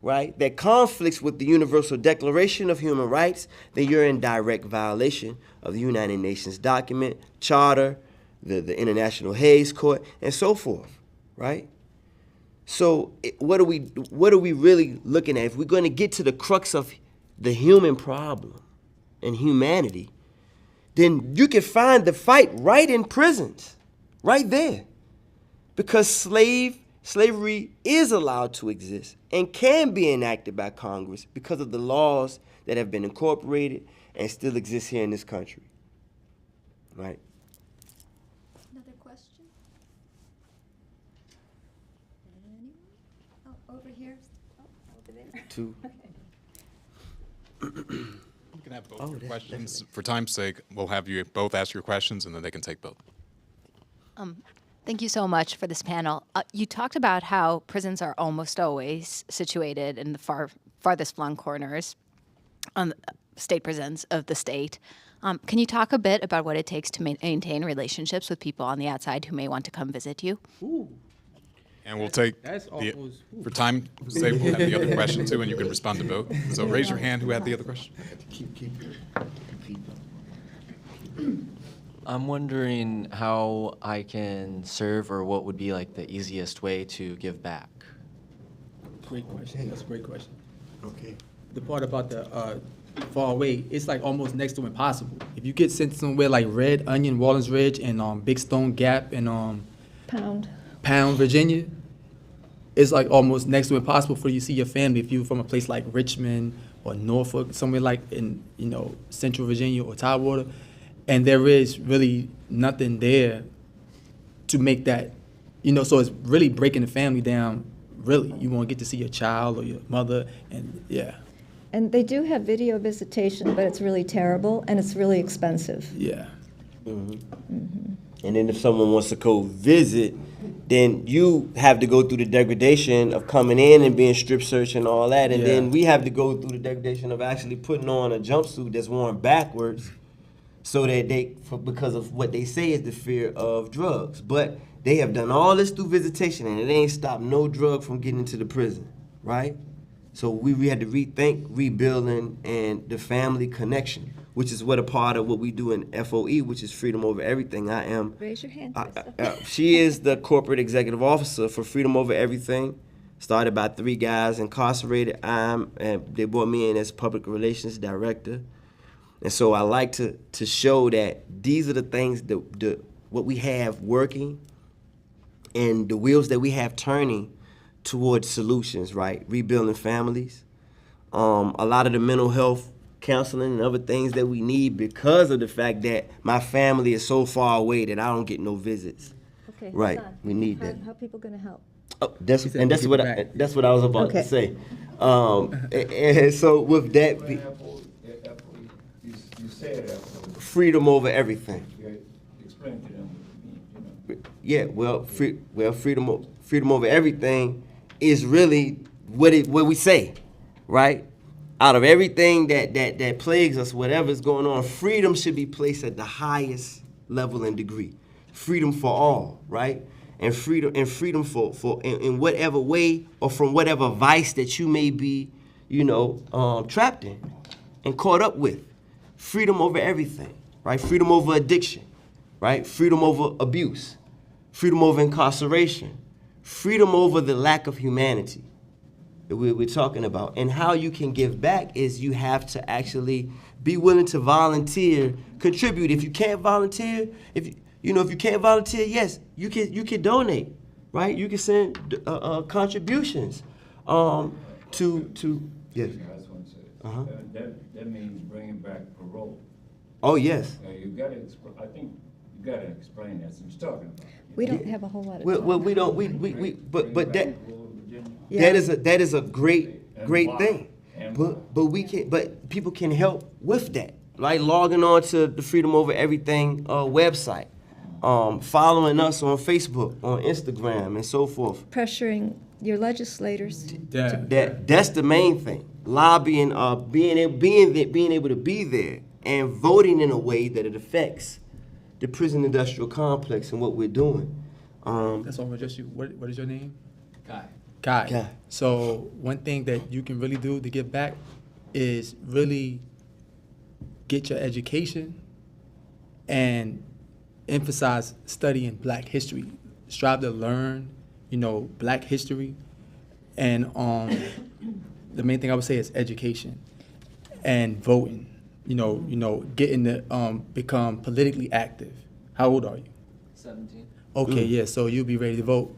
right, that conflicts with the Universal Declaration of Human Rights, then you're in direct violation of the United Nations document, charter, the International Hague Court, and so forth, right? So what are we really looking at? If we're going to get to the crux of the human problem and humanity, then you can find the fight right in prisons, right there. Because slavery is allowed to exist and can be enacted by Congress because of the laws that have been incorporated and still exist here in this country, right? Another question? Anyone? Oh, over here. Oh, over there. 2. You can have both your questions. For time's sake, we'll have you both ask your questions, and then they can take both. Thank you so much for this panel. You talked about how prisons are almost always situated in the farthest flung corners on state prisons of the state. Can you talk a bit about what it takes to maintain relationships with people on the outside who may want to come visit you? Ooh. And we'll take, for time's sake, we'll have the other question too, and you can respond to both. So raise your hand who had the other question. I'm wondering how I can serve, or what would be like the easiest way to give back. Great question. That's a great question. Okay. The part about the far away, it's like almost next to impossible. If you get sent somewhere like Red Onion, Wallens Ridge, and Big Stone Gap, and Pound, Virginia, it's like almost next to impossible for you to see your family if you're from a place like Richmond or Norfolk, somewhere like in Central Virginia or Tidewater. And there is really nothing there to make that, so it's really breaking the family down, really. You won't get to see your child or your mother, and yeah. And they do have video visitation, but it's really terrible, and it's really expensive. Yeah. Mm-hmm. Mm-hmm. And then if someone wants to go visit, then you have to go through the degradation of coming in and being strip searched and all that, and then we have to go through the degradation of actually putting on a jumpsuit that's worn backwards, so that because of what they say is the fear of drugs. But they have done all this through visitation, and it ain't stopped no drug from getting into the prison, right? So we had to rethink rebuilding and the family connection, which is what a part of what we do in FOE, which is Freedom Over Everything. I am. Raise your hand. She is the corporate executive officer for Freedom Over Everything. started by 3 guys incarcerated. And they brought me in as public relations director. And so I like to show that these are the things that what we have working and the wheels that we have turning towards solutions, right? Rebuilding families. A lot of the mental health counseling and other things that we need because of the fact that my family is so far away that I don't get no visits. Okay, Right, Hassan, we need that. How are people going to help? Oh, that's what I was about Okay. to say. And so with that, You said that. freedom over everything. Explain to them what it means, Yeah, well, freedom over everything is really what we say, right? Out of everything that plagues us, whatever's going on, freedom should be placed at the highest level and degree. Freedom for all, right? And freedom for in whatever way or from whatever vice that you may be, trapped in and caught up with. Freedom over everything, right? Freedom over addiction, right? Freedom over abuse. Freedom over incarceration. Freedom over the lack of humanity that we're talking about. And how you can give back is you have to actually be willing to volunteer, contribute. If you can't volunteer, if you can't volunteer, yes, you can donate, right? You can send contributions to yes. I just want to say, that means bringing back parole. Oh yes. You gotta, I think you gotta explain that since you're talking about it. We don't have a whole lot of Well, time. we don't. But that Yeah. that is a great why? thing. And But people can help with that. Like logging on to the Freedom Over Everything website, following us on Facebook, on Instagram, and so forth. Pressuring your legislators. That's the main thing. Lobbying, being able to be there and voting in a way that it affects the prison industrial complex and what we're doing. That's all just you. What is your name? Kai. Kai. So one thing that you can really do to give back is really get your education and emphasize studying Black history. Strive to learn, Black history. And the main thing I would say is education and voting. Getting to become politically active. How old are you? 17. Okay, yeah. So you'll be ready to vote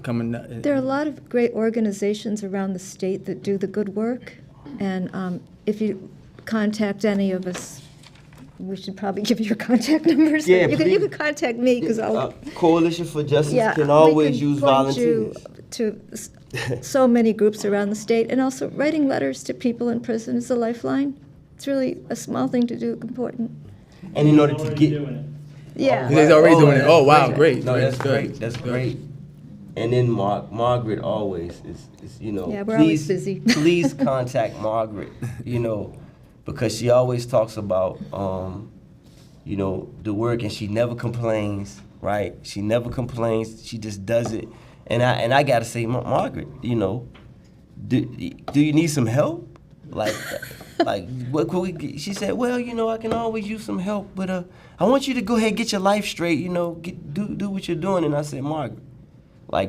coming. There are a lot of great organizations around the state that do the good work, and if you contact any of us, we should probably give you your contact numbers. Yeah, you please. can contact me because I'll. Coalition for Justice Yeah, can we always can use point you volunteers. to so many groups around the state, and also writing letters to people in prison is a lifeline. It's really a small thing to do, important. And in order to get, Yeah. He's already doing it. that's Oh, wow, great. No, that's Good. great. That's great. And then Margaret always is Yeah, we're always busy. Please contact Margaret, because she always talks about, the work, and she never complains, right? She never complains. She just does it. And I gotta say, Margaret, do you need some help? Like what could we? She said, well, I can always use some help, but I want you to go ahead and get your life straight. Do what you're doing. And I said, Margaret,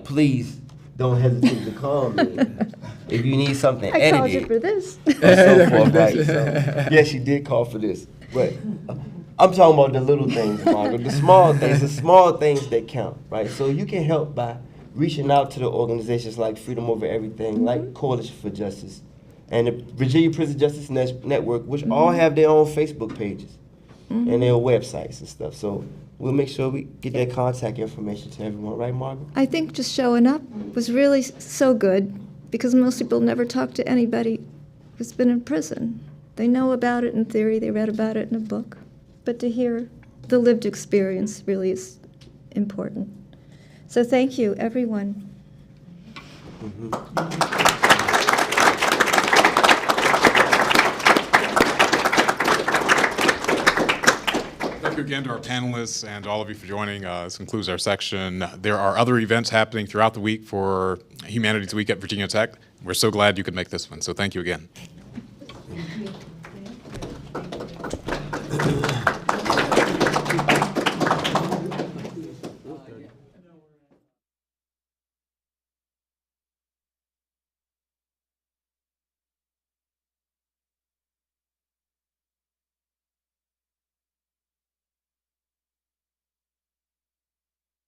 please don't hesitate to call me if you need something I edited. called you for this. And so forth, right? So, yeah, she did call for this, but I'm talking about the little things, Margaret, the small things that count, right? So you can help by reaching out to the organizations like Freedom Over Everything, like Coalition for Justice, and the Virginia Prison Justice Network, which all have their own Facebook pages and their websites and stuff. So we'll make sure we get that contact information to everyone, right, Margaret? I think just showing up was really so good because most people never talk to anybody who's been in prison. They know about it in theory, they read about it in a book, but to hear the lived experience really is important. So thank you, everyone. Thank you again to our panelists and all of you for joining. This concludes our section. There are other events happening throughout the week for Humanities Week at Virginia Tech. We're so glad you could make this one, so thank you again.